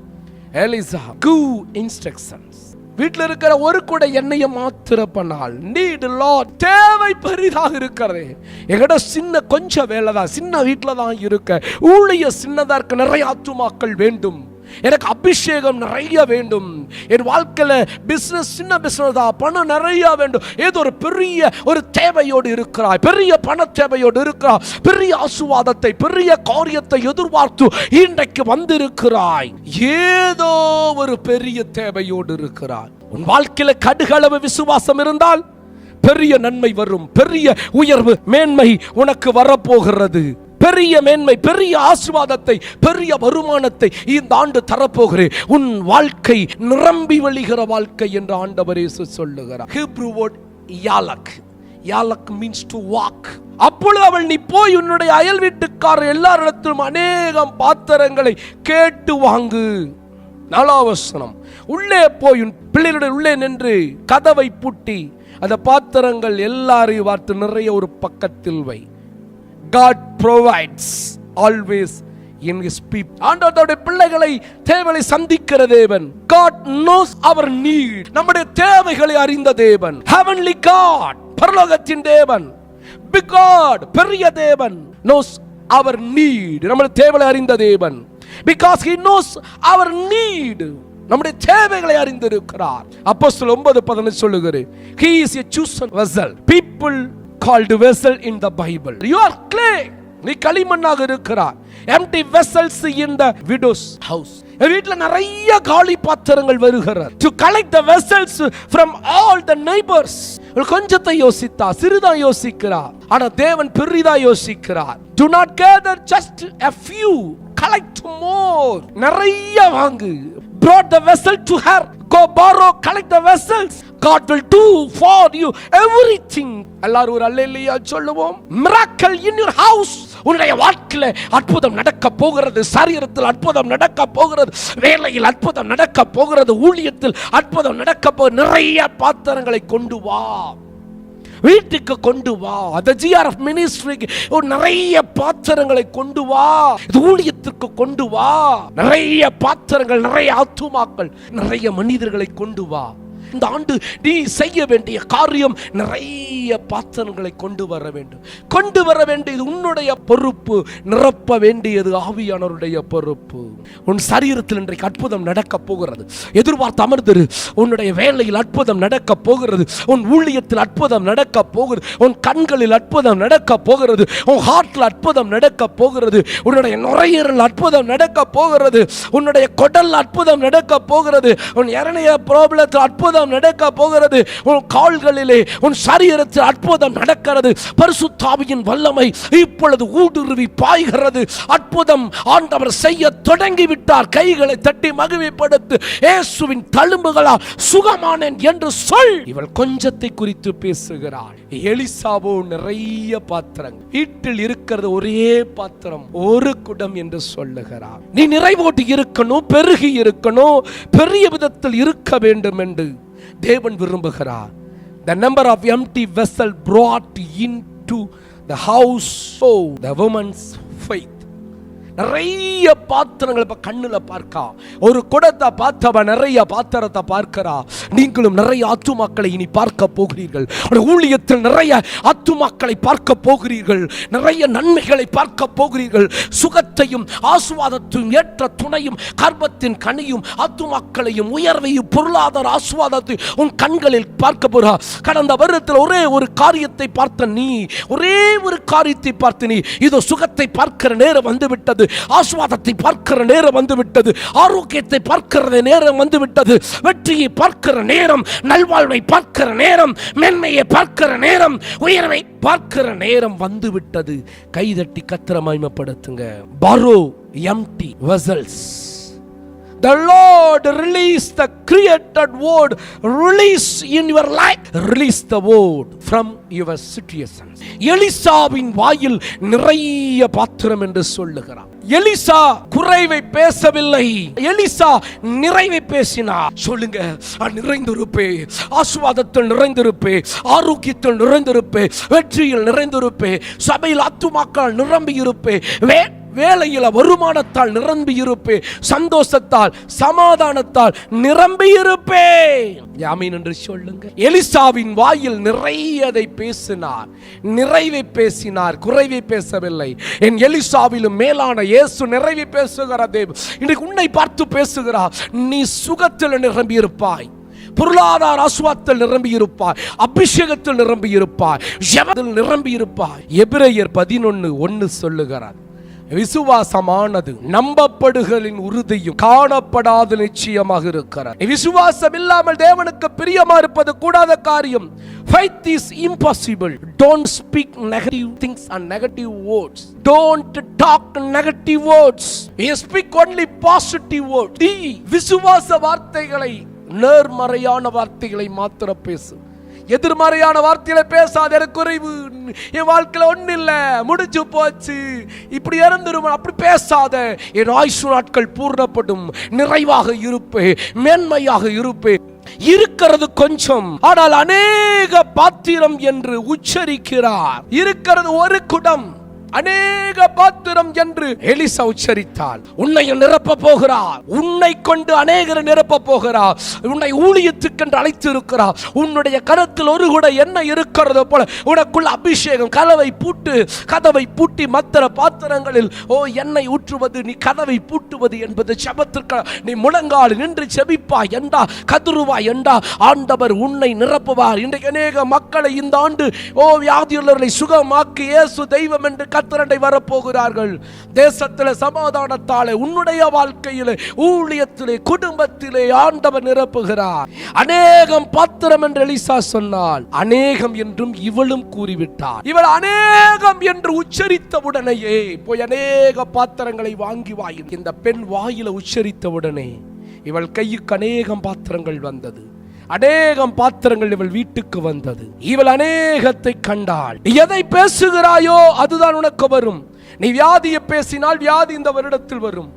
[SPEAKER 1] Elisha give instructions. வீட்டில் இருக்கிற ஒரு கூட எண்ணெயை மாத்திர பண்ணால் நீட் லார்ட், தேவை பெரிதாக இருக்கிறது. எங்கட சின்ன கொஞ்சம் வேலை தான், சின்ன வீட்டில் தான் இருக்க, ஊழிய சின்னதா இருக்க, நிறைய ஆத்துமாக்கள் வேண்டும், எனக்கு அபிஷேகம் நிறைய வேண்டும், என் வாழ்க்கையில பிசினஸ் சின்ன பிசினஸ் தான், பணம் நிறைய வேண்டும், ஏதோ ஒரு பெரிய ஒரு தேவையோடு இருக்கிறாய், பெரிய பண தேவையோடு இருக்கிறாய், பெரிய ஆசீர்வாதத்தை, பெரிய காரியத்தை எதிர்பார்த்து இன்றைக்கு வந்திருக்கிறாய், ஏதோ ஒரு பெரிய தேவையோடு இருக்கிறாய். உன் வாழ்க்கையில கடுகளவு விசுவாசம் இருந்தால் பெரிய நன்மை வரும், பெரிய உயர்வு மேன்மை உனக்கு வரப்போகிறது, பெரிய மேன்மை, பெரிய ஆசீர்வாதத்தை, பெரிய வருமானத்தை இந்த ஆண்டு தரப்போகிறேன். உன் வாழ்க்கை நிரம்பி வழிகிற வாழ்க்கை என்று ஆண்டவர் இயேசு சொல்லுகிறார். ஹீப்ரு வேர்ட் யாலக், யாலக் மீன்ஸ் டு வாக். அப்பொழுது அவள், நீ போய் உன்னுடைய அயல் வீட்டுக்காரர் எல்லாரிடத்திலும் அநேகம் பாத்திரங்களை கேட்டு வாங்கு. 4ஆம் வசனம், உள்ளே போய் உன் பிள்ளைகளுடைய உள்ளே நின்று கதவை பூட்டி அந்த பாத்திரங்கள் எல்லாரையும் வார்த்து நிறைய ஒரு பக்கத்தில் வை. God provides always in his people. ஆண்டவர் தம்முடைய பிள்ளைகளை தேவைகளை சந்திக்கிற தேவன். God knows our need. நம்முடைய தேவைகளை அறிந்த தேவன். Heavenly God, பரலோகத்தின் தேவன். Big God, பெரிய தேவன். knows our need. நம்முடைய தேவைகளை அறிந்த தேவன். Because he knows our need. நம்முடைய தேவைகளை அறிந்திருக்கிறார். அப்போஸ்தலர் 9:15 சொல்லுகிறது, he is a chosen vessel. People called vessel in the Bible. You are clay. நீ களிமண்ணாக இருக்கிறார். Empty vessels in the widow's house. வீட்ல நிறைய காலி பாத்திரங்கள் வருகிறது. To collect the vessels from all the neighbors. கொஞ்சத்தை யோசித்தா, சிறிதா யோசிக்கிறார். ஆனா தேவன் பெரிதா யோசிக்கிறார். Do not gather just a few. Collect more. நிறைய வாங்கு. Brought the vessel to her. Go borrow, collect the vessels. God will do for you everything. எல்லாரும் ஒரு அல்லேலூயா சொல்லுவோம். Miracle in your house. உன்னுடைய வாழ்க்கையில அற்புதம் நடக்க போகிறது. சரீரத்தில் அற்புதம் நடக்க போகிறது. வேலையில் அற்புதம் நடக்க போகிறது. ஊழியத்தில் அற்புதம் நடக்க போகிறது. நிறைய பாத்திரங்களை கொண்டு வா, வீட்டுக்கு கொண்டு வா. அந்த GRF மினிஸ்ட்ரிக்கு நிறைய பாத்திரங்களை கொண்டு வா. ஊழியத்திற்கு கொண்டு வா. நிறைய பாத்திரங்கள், நிறைய ஆத்துமாக்கள், நிறைய மனிதர்களை கொண்டு வா. இந்த ஆண்டு நீ செய்ய வேண்டிய காரியம் நிறைய பாத்திரங்களை கொண்டு வர வேண்டும். கொண்டு வர வேண்டியது உன்னுடைய பொறுப்பு. நிரப்ப வேண்டியது ஆவியானவருடைய பொறுப்பு. உன் சரீரத்தில் இன்றைக்கு அற்புதம் நடக்க போகிறது. எதிர்பார்த்து அமர்ந்திரு. உன்னுடைய வேலையில் அற்புதம் நடக்க போகிறது. உன் ஊழியத்தில் அற்புதம் நடக்க போகிறது. உன் கண்களில் அற்புதம் நடக்க போகிறது. உன் ஹார்ட்ல அற்புதம் நடக்க போகிறது. உன்னுடைய நுரையீரல் அற்புதம் நடக்க போகிறது. உன்னுடைய குடல் அற்புதம் நடக்க போகிறது. உன் இறைய ப்ராப்ளத்தில் அற்புதம் நடக்க போகிறது. உன் கால்களிலே, உன் சரீரத்தில் அற்புதம் நடக்கிறது. பரிசுத்த ஆவியின் வல்லமை இப்பொழுது ஊடுருவி பாய்கிறது. அற்புதம் ஆண்டவர் செய்ய தொடங்கி விட்டார். கைகளை தட்டி மகிமைப்படுத்து. இயேசுவின் தழும்புகளால் சுகமானேன் என்று சொல். இவள் கொஞ்சத்தை குறித்து பேசுகிறாள். எலிசாவோ நிறைய பாத்திரங்கள். வீட்டில் இருக்கிறது ஒரே பாத்திரம், ஒரு குடம் என்று சொல்லுகிறார். நீ நிறைவோடு இருக்கணும், பெருகி இருக்கணும், பெரிய விதத்தில் இருக்க வேண்டும் என்று தேவன் விரும்புகிறார். The number of empty vessels brought into the house of the woman's faith. நிறைய பாத்திரங்கள் இப்ப கண்ணுல பார்க்கா. ஒரு குடத்தை பார்த்தவ நிறைய பாத்திரத்தை பார்க்கிறா. நீங்களும் நிறைய ஆத்துமாக்களை இனி பார்க்க போகிறீர்கள். ஊழியத்தில் நிறைய ஆத்துமாக்களை பார்க்க போகிறீர்கள். நிறைய நன்மைகளை பார்க்க போகிறீர்கள். சுகத்தையும் ஆசுவாதத்தையும் ஏற்ற துணையும் கர்ப்பத்தின் கனியும் ஆத்துமாக்களையும் உயர்வையும் பொருளாதார ஆசுவாதத்தையும் உன் கண்களில் பார்க்க போறா. கடந்த வருடத்தில் ஒரே ஒரு காரியத்தை பார்த்த நீ, ஒரே ஒரு காரியத்தை பார்த்த நீ, இதோ சுகத்தை பார்க்கிற நேரம் வந்துவிட்டது. ஆசுவாதத்தை பார்க்கிற நேரம் வந்துவிட்டது. ஆரோக்கியத்தை பார்க்கிற நேரம் வந்துவிட்டது. வெற்றியை பார்க்கிற நேரம், நல்வாழ்வை பார்க்கிற நேரம், மேன்மையை பார்க்கிற நேரம், உயர்வை பார்க்கிற நேரம் வந்துவிட்டது. கைதட்டி கர்த்தரை மகிமைப்படுத்துங்க. Borrow empty vessels. The Lord release the created word. Release in your life. Release the word from your situations. எலிசாவின் வாயில் நிறைய பாத்திரம் என்று சொல்லுகிறார். எலிசா குறைவை பேசவில்லை. எலிசா நிறைவை பேசினார். சொல்லுங்க, நிறைந்திருப்பே, ஆசீர்வாதத்தில் நிறைந்திருப்பே, ஆரோக்கியத்தில் நிறைந்திருப்பே, வெற்றியில் நிறைந்திருப்பே, சபையில் ஆத்துமாக்கள் நிரம்பி இருப்பே, வேலையில வருமானத்தால் நிரம்பி இருப்பே, சந்தோஷத்தால் சமாதானத்தால் நிரம்பி இருப்பே. ஆமென் என்று சொல்லுங்க. எலிசாவின் வாயில் நிறையதை பேசினார், நிறைவை பேசினார், குறைவை பேசவில்லை. என் எலிசாவிலும் மேலான இயேசு நிறைவை பேசுகிற தேவன் இன்றைக்கு உன்னை பார்த்து பேசுகிறார். நீ சுகத்தில் நிரம்பி இருப்பாய், பொருளாதார ஆசீர்வாதத்தில் நிரம்பி இருப்பாய், அபிஷேகத்தில் நிரம்பி இருப்பாய், ஜெபத்தில் நிரம்பி இருப்பாய். எபிரேயர் 11:1 சொல்லுகிறார், விசுவாசமானது நம்பப்படுகளின் உறுதியும் காணப்படாத நிச்சயமாக இருக்கிறார். விசுவாசம் இல்லாமல் தேவனுக்கு பிரியமா இருப்பது கூடாத காரியம். Faith is impossible. Don't speak negative things and negative words. Don't talk negative words. You speak only positive words. விசுவாச வார்த்தைகளை, நேர்மறையான வார்த்தைகளை மாத்திர பேசு. எதிர்மறையான வார்த்தையில பேசாத, எனக்கு குறைவு, என் வாழ்க்கையில ஒண்ணு இல்ல, முடிஞ்சு போச்சு, இப்படி இறந்துரும், அப்படி பேசாத. என் ஆயுசு நாட்கள் பூர்ணப்படும், நிறைவாக இருப்பேன், மேன்மையாக இருப்பேன். இருக்கிறது கொஞ்சம், ஆனால் அநேக பாத்திரம் என்று உச்சரிக்கிறார். இருக்கிறது ஒரு குடம், அநேக பாத்திரம் என்று எலிசா உச்சரித்தால், உன்னை நிரப்ப போகிறார், உன்னை கொண்டு அநேகரை நிரப்ப போகிறார், உன்னை ஊழியத்துக்கென்று அழைத்து இருக்கிறார். உன்னுடைய கரத்தில் ஒரு கூட எண்ணெய் இருக்கிறது போல உனக்குள்ள அபிஷேகம். கதவை பூட்டி மத்திர பாத்திரங்களில் எண்ணெய் ஊற்றுவது, நீ கதவை பூட்டுவது என்பது ஜெபத்திற்கு நீ முழங்கால் நின்று ஜெபிப்பாய் என்றா, கதறுவாய் என்றா, ஆண்டவர் உன்னை நிரப்புவார். இன்றைக்கு அநேக மக்களை இந்த ஆண்டு வியாதியுள்ளவர்களை சுகமாக்கி இயேசு தெய்வம் என்று கர்த்தரண்டை வரப்போகிறார்கள். தேசத்திலே சமாதானத்தாலே, உன்னுடைய வாழ்க்கையிலே, ஊழியத்திலே, குடும்பத்திலே ஆண்டவர் நிரப்புகிறார். அநேகம் பாத்திரம் என்று எலிசா சொன்னால், அநேகம் என்றும் இவளும் கூறிவிட்டார். இவள் அநேகம் என்று உச்சரித்தவுடனேயே போய் அநேக பாத்திரங்களை வாங்கி வாயில். இந்த பெண் வாயில உச்சரித்தவுடனே இவள் கைக்கு அநேகம் பாத்திரங்கள் வந்தது, அநேகம் பாத்திரங்கள் இவள் வீட்டுக்கு வந்தது. இவள் அநேகத்தை கண்டாள். நீ எதை பேசுகிறாயோ அதுதான் உனக்கு வரும். நீ வியாதியை பேசினால் வியாதி இந்த வருடத்தில் வரும்,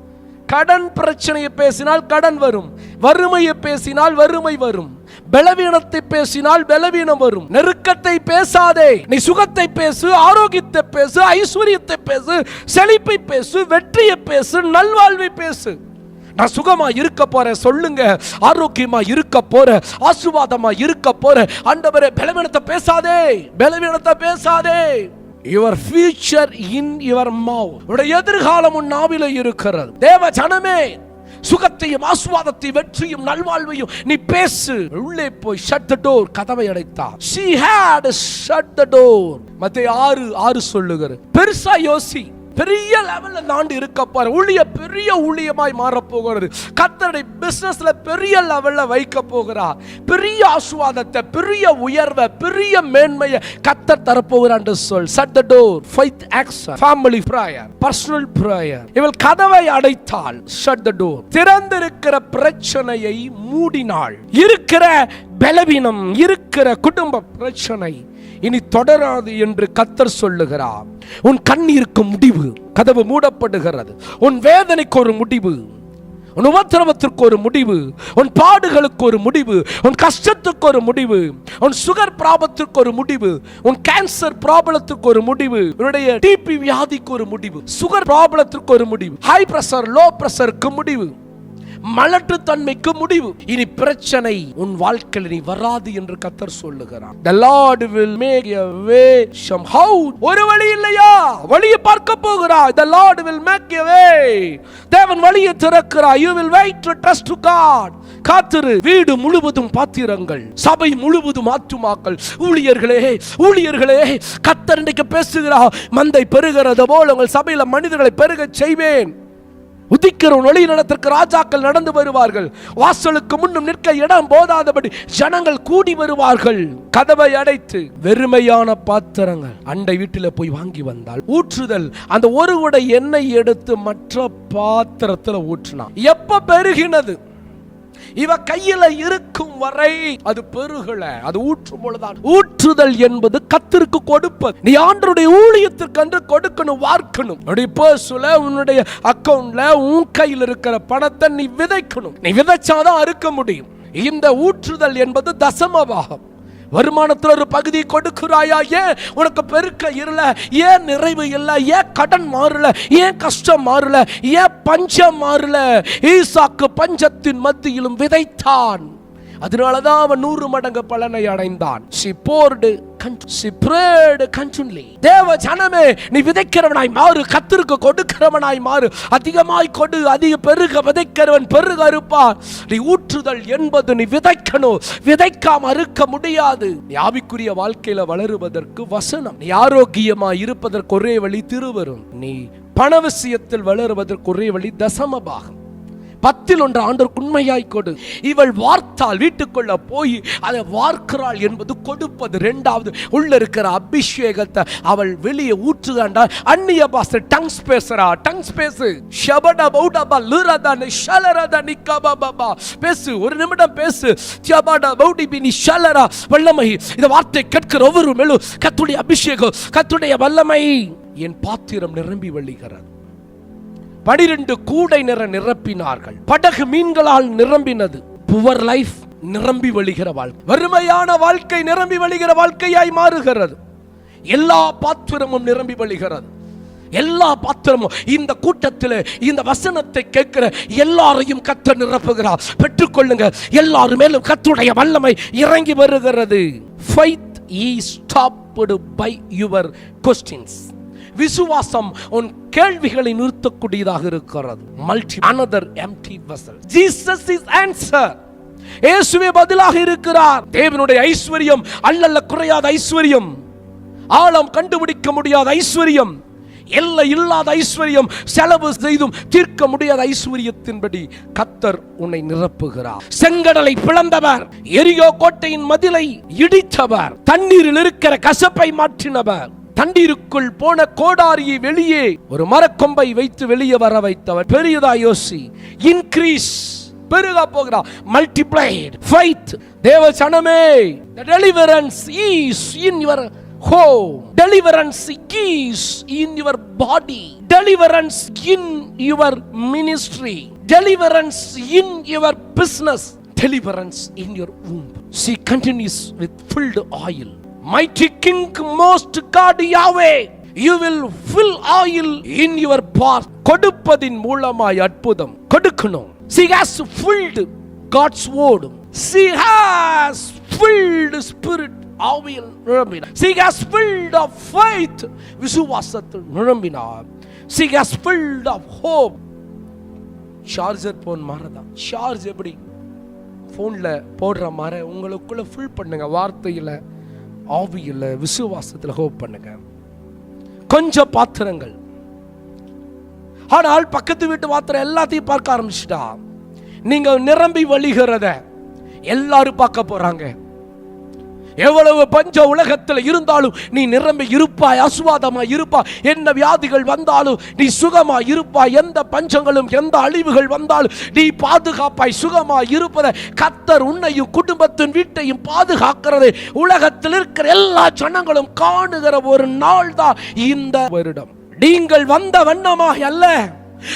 [SPEAKER 1] கடன் பிரச்சனையை பேசினால் கடன் வரும், வறுமையை பேசினால் வறுமை வரும், பலவீனத்தை பேசினால் பலவீனம் வரும். நெருக்கத்தை பேசாதே, நீ சுகத்தை பேசு, ஆரோக்கியத்தை பேசு, ஐஸ்வர்யத்தை பேசு, செழிப்பை பேசு, வெற்றியை பேசு, நல்வாழ்வை பேசு. நான் சுகமா இருக்க போறேன் சொல்லுங்க, ஆரோக்கியமா இருக்க போற, ஆசீர்வாதமா இருக்க போற. ஆண்டவரே, பலவீனத்தை பேசாதே, பலவீனத்தை பேசாதே. Your future in your mouth. உடைய எதிர்காலம் உன் நாவிலே இருக்கிறது. தேவ ஜனமே, சுகத்தையும் ஆசீர்வாதத்தையும் வெற்றியும் நல்வாழ்வையும் நீ பேசு. உள்ளே போய் shut the door, கதவை அடைத்தார். She had shut the door. மத்தேயு 6:6 சொல்லுகிறது. பெருசா யோசி, பெரிய லெவல்ல தாண்டி இருக்க போற ஊழிய பெரிய ஊழியமாய் மாற போகிறது. கர்த்தருடைய பிசினஸ்ல பெரிய லெவல்ல வைக்க போகிறார். பெரிய ஆசீர்வாதத்தை, பெரிய உயர்வை, பெரிய மேன்மையை கர்த்தர் தரப்போகிறார் என்று சொல். Shut the door, faith action, family prayer, personal prayer. இவள் கதவை அடைத்தாள். Shut the door. திறந்திருக்கிற பிரச்சனையை மூடினாள். இருக்கிற பலவீனம், இருக்கிற குடும்ப பிரச்சனை இனி தொடராது என்று கர்த்தர் சொல்லுகிறார். உன் கண்ணீருக்கு முடிவு, கதவு மூடப்படுகிறது. உன் வேதனைக்கு ஒரு முடிவு, உன் உபத்திரவத்திற்கு ஒரு முடிவு, உன் பாடுகளுக்கு ஒரு முடிவு, உன் கஷ்டத்துக்கு ஒரு முடிவு, உன் சுகர் ப்ராப்ளத்திற்கு ஒரு முடிவு, உன் கேன்சர் ப்ராப்ளத்திற்கு ஒரு முடிவு, உன்னுடைய டிபி வியாதிக்கு ஒரு முடிவு, சுகர் ப்ராப்ளத்திற்கு ஒரு முடிவு, ஹை பிரஷர் லோ பிரஷருக்கு முடிவு, மலட்டு தன்மைக்கு முடிவு. இனி பிரச்சனை உன் வாழ்க்கையில் நீ வராது என்று கர்த்தர் சொல்லுகிறார். The Lord will make a way somehow. ஒரு வழி இல்லையா, வழியை பார்க்க போகிறார். The Lord will make a way. தேவன் வழியை திறக்கிறார். You will wait to trust to God. காத்திரு. வீடு முழுவதும் பாத்திரங்கள், சபை முழுவதும் ஆத்துமாக்கள். ஊழியர்களே, கர்த்தர் இன்றைக்கு பேசுகிறார். மந்தை பெருகிறது போல உங்கள் சபையில மனிதர்களை பெருக செய்வேன். உதிக்கிற ஒளி நடத்திற்கு ராஜாக்கள் நடந்து வருவார்கள். வாசலுக்கு முன்னும் நிற்க இடம் போதாதபடி ஜனங்கள் கூடி வருவார்கள். கதவை அடைத்து வெறுமையான பாத்திரங்கள் அண்டை வீட்டில் போய் வாங்கி வந்தால் ஊற்றுதல். அந்த ஒரு குட எண்ணெய் எடுத்து மற்ற பாத்திரத்தில் ஊற்றினான். எப்ப பெருகினது? இவ கையில இருக்கும் வரை அது பெருகல. அது ஊற்றும் பொழுதுதான். ஊற்றுதல் என்பது கர்த்தருக்கு கொடுப்பது. நீ ஆண்டவருடைய ஊழியத்திற்கு அன்று கொடுக்கணும், வார்க்கணும். உன்னுடைய பர்சுல, உன்னுடைய அக்கவுண்ட்ல, உன் கையில் இருக்கிற பணத்தை நீ விதைக்கணும். நீ விதைச்சாதான் அறுக்க முடியும். இந்த ஊற்றுதல் என்பது தசமபாகம். வருமானத்தில் ஒரு பகுதி கொடுக்கிறாயா? ஏன் உனக்கு பெருக்க இல்ல? ஏன் நிறைவு இல்லை? ஏன் கடன் மாறல? ஏன் கஷ்டம் மாறல? ஏன் பஞ்சம் மாறல? ஈசாக்கு பஞ்சத்தின் மத்தியிலும் விதைத்தான். அதனாலதான் அவன் 100 மடங்கு பலனை அடைந்தான். She poured, she prayed continually. தேவ ஜனமே, நீ விதைக்கிறவனாய் மாறு, கர்த்தருக்கு கொடுக்கிறவனாய் மாறு. அதிகமாய் கொடு, அதிக பெருக விதைக்கிறவன் பெருக அறுப்பார். நீ ஊற்றுதல் என்பது நீ விதைக்கணும். விதைக்காம அறுக்க முடியாது. நீ ஆவிக்குரிய வாழ்க்கையில வளருவதற்கு வசனம். நீ ஆரோக்கியமாய் இருப்பதற்கு ஒரே வழி திருவரும். நீ பண விஷயத்தில் வளருவதற்கு ஒரே வழி தசமபாகம். 10 1 ஆண்டவருக்கு உண்மையாய் கொடு. இவள் வார்த்தால் வீட்டுக்குள்ள போய் அதை வார்க்கிறாள் என்பது கொடுப்பது. 2வது உள்ள இருக்கிற அபிஷேகத்தை அவள் வெளியே ஊற்றுகாண்டா. அந்நிய பாஷை டங்ஸ் பேசுறா. டங்ஸ் பேசு. ஷபட பௌடபா லுரதன ஷலரதனி கபபபா பேசு. ஒரு நிமிடம் பேசு. ஷபட பௌடிபினி ஷலரா வல்லமை. இந்த வார்த்தை கேட்கிற ஒவ்வொரு மேலும் கர்த்தருடைய அபிஷேகம், கர்த்தருடைய வல்லமை. என் பாத்திரம் நிரம்பி வழிகிறது. 12 கூடை நிரப்பினார்கள். படகு மீன்களால் நிரம்பினது. புவர் லைஃப் நிரம்பி வழிகிற வாழ்க்கை, வறுமையான வாழ்க்கை நிரம்பி வழிகிற வாழ்க்கையாய் மாறுகிறது. எல்லா பாத்திரமும் நிரம்பி வழிகிறது. எல்லா பாத்திரமும் இந்த கூட்டத்தில் இந்த வசனத்தை கேட்கிற எல்லாரையும் கர்த்தர் நிரப்புகிறார். பெற்றுக்கொள்ளுங்க. எல்லாரும் மேலும் கர்த்தருடைய வல்லமை இறங்கி வருகிறது. Faith is stopped by your questions. விசுவாசம் உன் கேள்விகளை நிறுத்தக்கூடியதாக இருக்கிறது. Multi another empty vessel. Jesus is answer. இயேசுவே பதிலாக இருக்கிறார். தேவனுடைய ஐஸ்வரியம் அல்லல்ல குறையாத ஐஸ்வரியம், ஆழம் கண்டுபிடிக்க முடியாத ஐஸ்வரியம், எல்லை இல்லாத ஐஸ்வரியம், செலவு செய்தும் தீர்க்க முடியாத ஐஸ்வரியத்தின்படி கர்த்தர் உன்னை நிரப்புகிறார். செங்கடலை பிளந்தவர், எரிகோ கோட்டையின் மதிலை இடித்தவர், தண்ணீரில் இருக்கிற கசப்பை மாற்றினவர், தண்ணீருக்குள் போன கோடாரியை வெளியே ஒரு மரக்கொம்பை வைத்து வெளியே வர வைத்தவர். பெரியதா யோசி. இன்கிரீஸ் பெருகா போகிறார். Multiplied faith. தேவ சனமே, the deliverance is in your home, deliverance is in your body, deliverance in your ministry, deliverance in your business, deliverance in your womb. She continues with filled oil. Mighty King, most God Yahweh, you will fill oil in your bath. கொடுப்பதின் மூலமாய் அற்புதம் கொடுக்கணும். She has filled God's word. She has filled spirit oil நிரம்பினார். She has filled of faith, விசுவாசத்தில் நிரம்பினார். She has filled of hope. Charger phone மாறதான். Charge எப்படி போன்ல போடுற மாதிரி உங்களுக்குள்ள ஃபில் பண்ணுங்க. வார்த்தையில, ஆவியில, விசுவாசத்தில் ஹோப் பண்ணுங்க. கொஞ்சம் பாத்திரங்கள். ஆனால் பக்கத்து வீட்டு பாத்திரம் எல்லாத்தையும் பார்க்க ஆரம்பிச்சுட்டா நீங்க நிரம்பி வழிகிறத எல்லாரும் பார்க்க போறாங்க. எவ்வளவு பஞ்ச உலகத்தில் இருந்தாலும் நீ நிரம்பி இருப்பாய், ஆசீர்வாதமாய் இருப்பாய். என்ன வியாதிகள் வந்தாலும் நீ சுகமாய் இருப்பாய். எந்த பஞ்சங்களும் எந்த அழிவுகள் வந்தாலும் நீ பாதுகாப்பாய் சுகமாய் இருப்பதை கர்த்தர் உன்னையும் குடும்பத்தின் வீட்டையும் பாதுகாக்கிறது உலகத்தில் இருக்கிற எல்லா ஜனங்களும் காணுகிற ஒரு நாள் தான் இந்த வருடம். நீங்கள் வந்த வண்ணமாக அல்ல.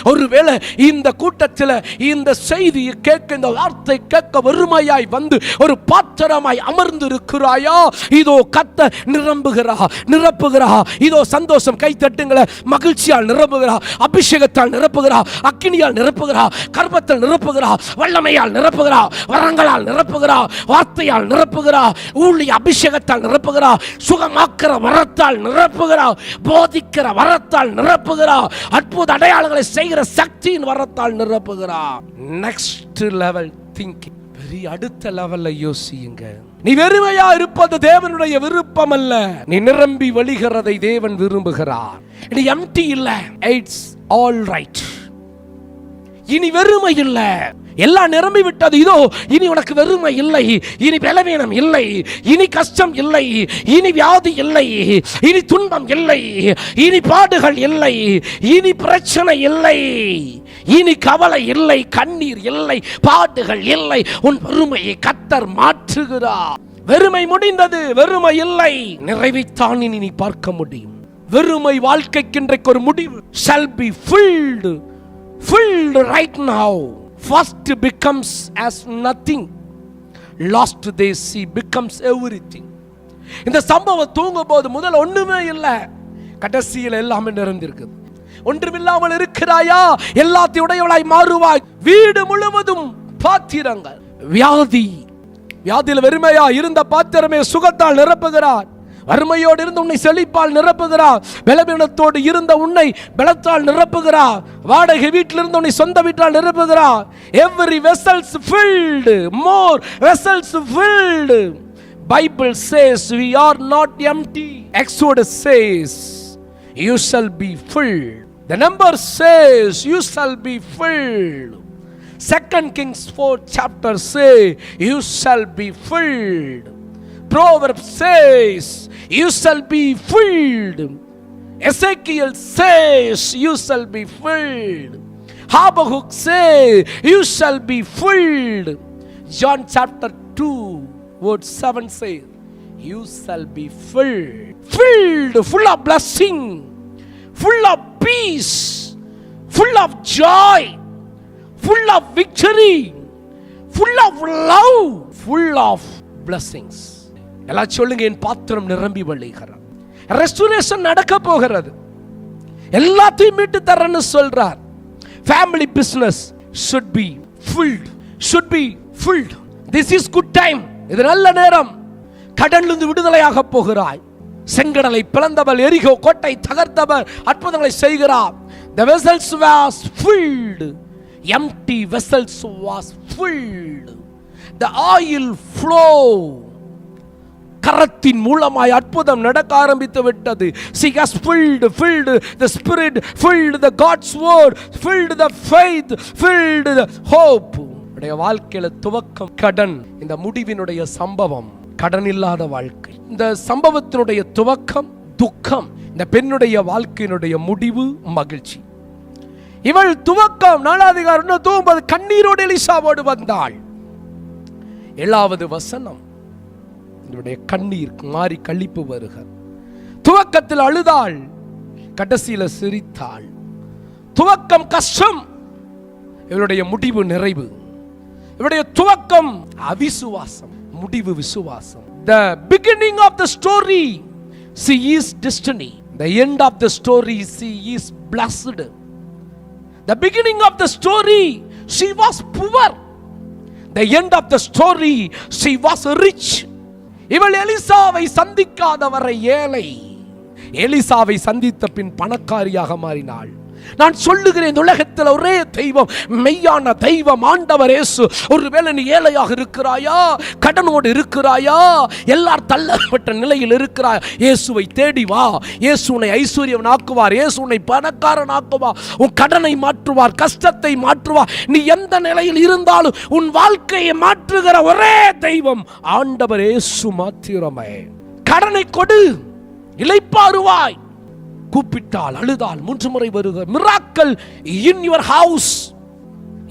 [SPEAKER 1] ஒருவேளை இந்த கூட்டத்தில் இந்த செய்தியை கேட்க, இந்த வார்த்தை கேட்க வறுமையாய் வந்து ஒரு பாத்திரமாய் அமர்ந்து இருக்கிறாயா? இதோ கர்த்தர் நிரப்புகிறா. இதோ சந்தோஷம். கை தட்டுங்கள. மகிழ்ச்சியால் நிரப்புகிறா, அபிஷேகத்தால் நிரப்புகிறா, அக்கினியால் நிரப்புகிறா, கர்ப்பத்தால் நிரப்புகிறா, வல்லமையால் நிரப்புகிறா, வரங்களால் நிரப்புகிறா, வார்த்தையால் நிரப்புகிறா, ஊழிய அபிஷேகத்தால் நிரப்புகிறா, சுகமாக்குற வரத்தால் நிரப்புகிறா, போதிக்கிற வரத்தால் நிரப்புகிறா, அற்புத அடையாளங்களை செய்கிற சக்தியின் வரத்தால் நிரப்புகிறார். Next level thinking. வெரி அடுத்த லெவல்ல யோசியுங்க. நீ வெறுமையா இருப்பது தேவனுடைய விருப்பம் அல்ல. நீ நிரம்பி வழிகிறதை தேவன் விரும்புகிறார். நீ எம்டி இல்ல. It's all right. இனி வெறுமை இல்ல. எல்லாம் நிரம்பி விட்டது. இதோ இனி உனக்கு வெறுமை இல்லை, இனி பலவீனம் இல்லை, இனி கஷ்டம் இல்லை, இனி வியாதி இல்லை, இனி துன்பம் இல்லை, இனி பாடுகள் இல்லை, இனி பிரச்சனை இல்லை, இனி கவலை இல்லை, கண்ணீர் இல்லை, பாடுகள் இல்லை. உன் வெறுமையை கர்த்தர் மாற்றுகிறார். வெறுமை முடிந்தது, வெறுமை இல்லை. நிறைவைத்தான் இனி நீ பார்க்க முடியும். வெறுமை வாழ்க்கைக்கு இன்றைக்கு ஒரு முடிவு. shall be filled right now. First becomes as nothing, last they see becomes everything. இந்த சம்பவம் தூங்கும் போது முதல்ல ஒண்ணுமே இல்லை, கடைசியில் எல்லாமே நிறைந்திருக்குது. ஒன்றுமில்லாமல் இருக்கிறாயா? எல்லாத்தையும் உடையவளாய் மாறுவாய். வீடு முழுவதும் பாத்திரங்கள். வியாதியில் வெறுமையா இருந்த பாத்திரமே சுகத்தால் நிரப்புகிறார். வறுமையோடு இருந்த உன்னை செழிப்பால் நிரப்புகிறார். பலவீனத்தோடு இருந்த உன்னை பலத்தால் நிரப்புகிறார். வாடகை வீட்டில் இருந்த உன்னை சொந்த வீட்டால் நிரப்புகிறார். Every vessels filled, more vessels filled. Bible says we are not empty. Exodus says you shall be filled. The number says you shall be filled. 2 Kings 4 chapter say, you shall be filled. Proverbs says, you shall be filled. Ezekiel says, you shall be filled. Habakkuk says, you shall be filled. John chapter 2 verse 7 says, you shall be filled. Filled, full of blessing, full of peace, full of joy, full of victory, full of love, full of blessings. எல்லாம் சொல்லுங்க, என் பாத்திரம் நிரம்பி வழிகிறது. Restoration நடக்க போகிறது. எல்லாத்தையும் மீட்டு தரேன்னு சொல்றார். Family business should be filled, should be filled. This is good time. இது நல்ல நேரம். கடனிலிருந்து விடுதலையாக போகிறாய். செங்கடலை பிளந்தவர், எரிகோ கோட்டை தகர்த்தவர் அற்புதங்களை செய்கிறார். The vessels was filled. Empty vessels was filled. The oil flow. கரத்தின் மூலமாய் அற்புதம் நடக்க ஆரம்பித்து விட்டது. She has filled the spirit, filled the God's word, filled the faith, filled the hope. உடைய வாழ்க்கையில துவக்கம் கடன், இந்த முடிவினுடைய சம்பவம் கடன் இல்லாத வாழ்க்கை. இந்த சம்பவத்தினுடைய துவக்கம் துக்கம், இந்த பெண்ணுடைய வாழ்க்கையினுடைய முடிவு மகிழ்ச்சி. இவள் துவக்கம் 4 அதிகாரம் 9 கண்ணீரோடு எலிசாவோடு வந்தாள். 7வது வசனம், இவருடைய கண்ணீர் மாறி களிப்பு வருக. துவக்கத்தில் அழுதாள், கடைசியில சிரித்தாள். துவக்கம் கஷ்டம், இவருடைய முடிவு நிறைவு. இவருடைய துவக்கம் அவிசுவாசம், முடிவு விசுவாசம். The beginning of the story, she is destiny. The end of the story, she is blessed. The beginning of the story, she was poor. The end of the story, she was rich. இவள் எலிசாவை சந்திக்காத வரை ஏழை, எலிசாவை சந்தித்த பின் பணக்காரியாக மாறினாள். நான் சொல்லுகிறேன், உலகத்தில் ஒரே தெய்வம், மெய்யான தெய்வம் ஆண்டவர் இயேசு. ஒருவேளை நீ ஏழையாக இருக்கிறாயா, கடனோடு இருக்கிறாயா, எல்லார் தள்ளப்பட்ட நிலையில் இருக்கிறாய், இயேசுவை தேடி வா. இயேசு உன்னை ஐஸ்வர்யவன் ஆக்குவார், இயேசு உன்னை பணக்காரன் ஆக்குவார், உன் கடனை மாற்றுவார், கஷ்டத்தை மாற்றுவார். நீ எந்த நிலையில் இருந்தாலும் உன் வாழ்க்கையை மாற்றுகிற ஒரே தெய்வம் ஆண்டவர் இயேசு மாத்திரமே. கடனை கொடு, இளைப்பாறுவாய். கூப்பிட்டால் அழுதால் 3 முறை வருக. Miracle in your house.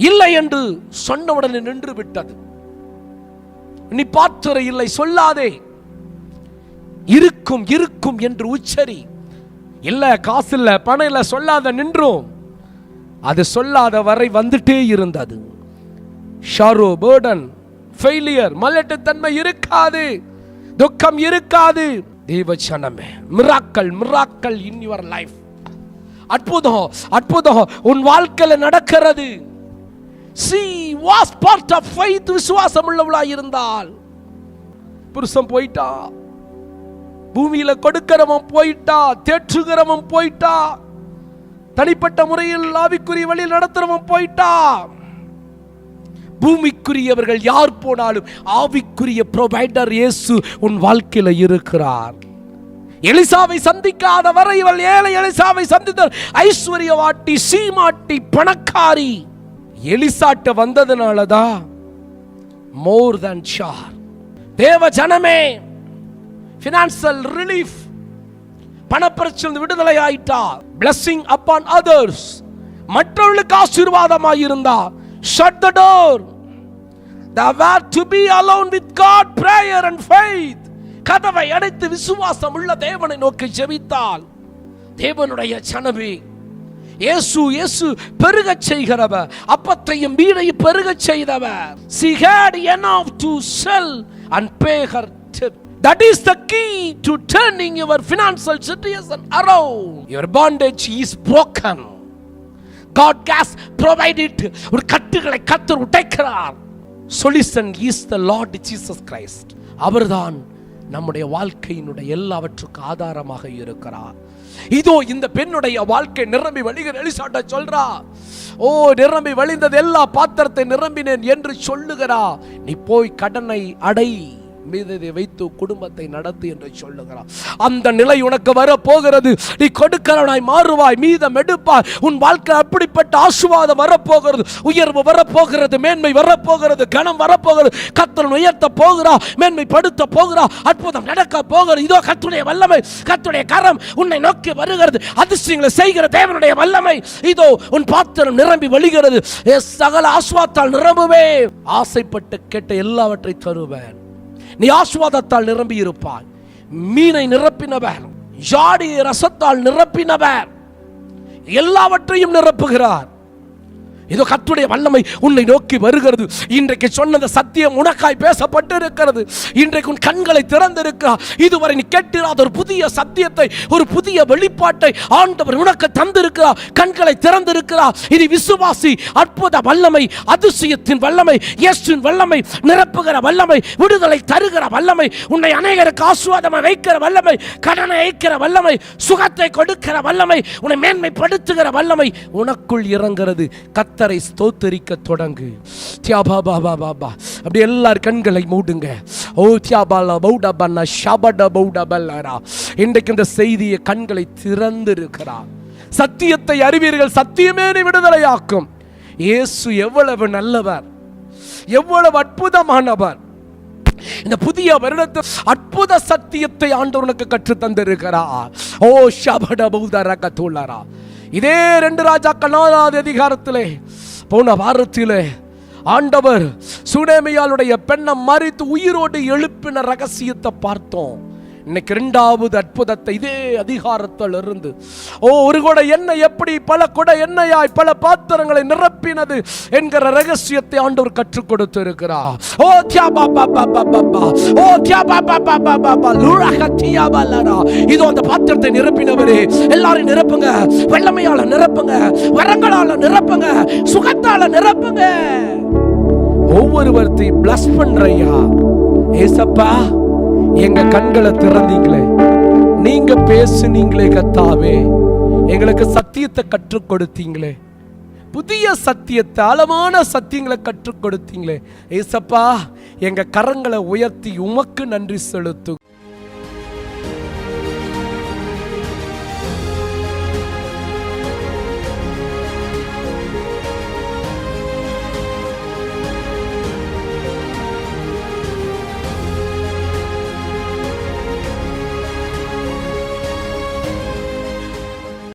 [SPEAKER 1] இல்லை என்று சொன்னவுடனே நின்று விட்டது. நீ பாத்திர இல்லை சொல்லாதே, இருக்கும் இருக்கும் என்று உச்சரி. இல்ல காசு இல்ல பணம் இல்ல சொல்லாத, நின்றோம். அது சொல்லாத வரை வந்துட்டே இருந்தது. ஷாரோ, பர்டன், ஃபெயிலியர், மலட்டுத்தன்மை இருக்காது, துக்கம் இருக்காது. தேவஜனமே, miracle miracle in your life. அற்புதம் அற்புதம் உன் வாழ்க்கையில நடக்கிறது. she was part of faith. விசுவாசம் உள்ளவளாய் இருந்தால். புருஷன் போயிட்டா, பூமியில கொடுக்கிறவன் போயிட்டா, தேற்றுகிறவன் போயிட்டா, தனிப்பட்ட முறையில் ஆவிக்குரிய வழியில் நடத்துறவன் போயிட்டா. பூமிக்குரியவர்கள் யார் போனாலும் ஆவிக்குரிய ப்ரொவைடர் இயேசு உன் வாழ்க்கையில இருக்கிறார். எலிசாவை சந்திக்காத வரை இவள் ஏழை, எலிசாவை சந்தித்த ஐஸ்வர்யவாட்டி, சீமாட்டி, பணக்காரி. எலிசாட்ட வந்ததுனாலதான் மோர் than ஷார். தேவ ஜனமே, பினான்சியல் ரிலீஃப், பணப்பிரச்சனை விடுதலை ஆயிட்டா. blessing upon others, மற்றவர்களுக்கு ஆசீர்வாதமாய் இருந்தா. shut the door. Thou were to be alone with God, prayer and faith. கதவை அடைத்து விசுவாசம் உள்ள தேவனை நோக்கி ஜெபித்தால். தேவனுடைய ஜனமே, இயேசு இயேசு பெருகச் செய்கிறவர், அப்பத்தையும் வீணையும் பெருகச் செய்தவர். She had enough to sell and pay her tip. That is the key to turning your financial situation around. Your bondage is broken. God has provided. ஒரு கட்டுகளை கர்த்தர் உடைக்கிறார். Solution is the Lord Jesus Christ. அவர்தான் நம்முடைய வாழ்க்கையினுடைய எல்லாவற்றுக்கும் ஆதாரமாக இருக்கிறார். இதோ இந்த பெண்ணுடைய வாழ்க்கை நிரம்பி வழிகிற எலிசாட்ட சொல்றா, ஓ நிரம்பி வழிந்தது, எல்லா பாத்திரத்தை நிரம்பினேன் என்று சொல்லுகிறா. நீ போய் கடனை அடை, மீதத்தை வைத்து குடும்பத்தை நடத்து என்று சொல்லுகிறார். அந்த நிலை உனக்கு வரப்போகிறது. நீ கொடுக்கிறவனாய் மாறுவாய், மீதம் எடுப்பாய். உன் வாழ்க்கை அப்படிப்பட்ட ஆசீர்வாதம் வரப்போகிறது, உயர்வு வரப்போகிறது, மேன்மை வரப்போகிறது, கனம் வரப்போகிறது. கர்த்தர் உயர்த்த போகிறார், மேன்மைப்படுத்த போகிறார், அற்புதம் நடக்க போகிறது. இதோ கர்த்தருடைய வல்லமை, கர்த்தருடைய கரம் உன்னை நோக்கி வருகிறது. அதிசயங்களை செய்கிற தேவனுடைய வல்லமை இதோ உன் பாத்திரம் நிரம்பி வழிகிறது. சகல ஆசீர்வாதத்தால் நிரம்புவே. ஆசைப்பட்டு கேட்ட எல்லாவற்றை தருவேன். நீ ஆசீர்வாதத்தால் நிரம்பி இருப்பாய். மீனை நிரப்பினவர், ஜாடியை ரசத்தால் நிரப்பினவர் எல்லாவற்றையும் நிரப்புகிறார். இதோ கர்த்தருடைய வல்லமை உன்னை நோக்கி வருகிறது. இன்றைக்கு சொன்ன சத்தியம் உனக்காய் பேசப்பட்டு இருக்கிறது. இன்றைக்கு உன் கண்களை திறந்திருக்கிறார். இதுவரை நீ கேட்டிராத ஒரு புதிய சத்தியத்தை, ஒரு புதிய வெளிப்பாட்டை ஆண்டவர் உனக்கு தந்திருக்கிறார். கண்களை திறந்திருக்கிறார். இது விசுவாசி. அற்புத வல்லமை, அதிசயத்தின் வல்லமை, இயேசுவின் வல்லமை, நிரப்புகிற வல்லமை, விடுதலை தருகிற வல்லமை, உன்னை அநேகருக்கு ஆசீர்வாதமாக வைக்கிற வல்லமை, கடனை வைக்கிற வல்லமை, சுகத்தை கொடுக்கிற வல்லமை, உன்னை மேன்மைப்படுத்துகிற வல்லமை உனக்குள் இறங்கிறது. கர்த்தரை ஸ்தோத்தரிக்க தொடங்கு. அப்படி எல்லார் கண்களை மூடுங்க. ஓ தியாபாலா பௌடபன்னா ஷபட பௌடபல்லரா. இன்றைக்கு இந்த செய்தியை கண்களை திறந்திருக்கிறார். சத்தியத்தை அறிவீர்கள், சத்தியமே விடுதலையாக்கும். இயேசு எவ்வளவு நல்லவர், எவ்வளவு அற்புதமானவர். இந்த புதிய வருடத்தில் அற்புத சத்தியத்தை ஆண்டவனுக்கு கற்று தந்திருக்கிறார். ஓ ஷபட பௌதரக தோழரா. இதே 2 ராஜாக்கள் 4வது அதிகாரத்திலே போன வாரத்திலே ஆண்டவர் சுனேமியாளுடைய பெண்ணை மரித்து உயிரோடு எழுப்பின ரகசியத்தை பார்த்தோம். இன்னைக்கு 2வது அற்புதத்தை இதே அதிகாரத்தில் இருந்து, ஒரு குடை எண்ணெய் எப்படி பல குடை எண்ணெயாய் பல பாத்திரங்களை நிரப்பினது என்கிற ரகசியத்தை ஆண்டவர் கற்றுக் கொடுத்து இருக்கிறார். இதோ அந்த பாத்திரத்தை நிரப்பினவரே, எல்லாரும் நிரப்புங்க. வெள்ளமையால நிரப்புங்க, வரங்களால நிரப்புங்க, சுகத்தால நிரப்புங்க. ஒவ்வொருவர்த்தையும் பிளஸ் பண்றையா. ஏசப்பா, எங்க கண்களை திறந்தீங்களே, நீங்க பேசுனீங்களே கர்த்தாவே, எங்களுக்கு சத்தியத்தை கற்றுக் கொடுத்தீங்களே, புதிய சத்தியத்தை, ஆழமான சத்தியங்களை கற்றுக் கொடுத்தீங்களே. ஏசப்பா, எங்க கரங்களை உயர்த்தி உமக்கு நன்றி செலுத்து.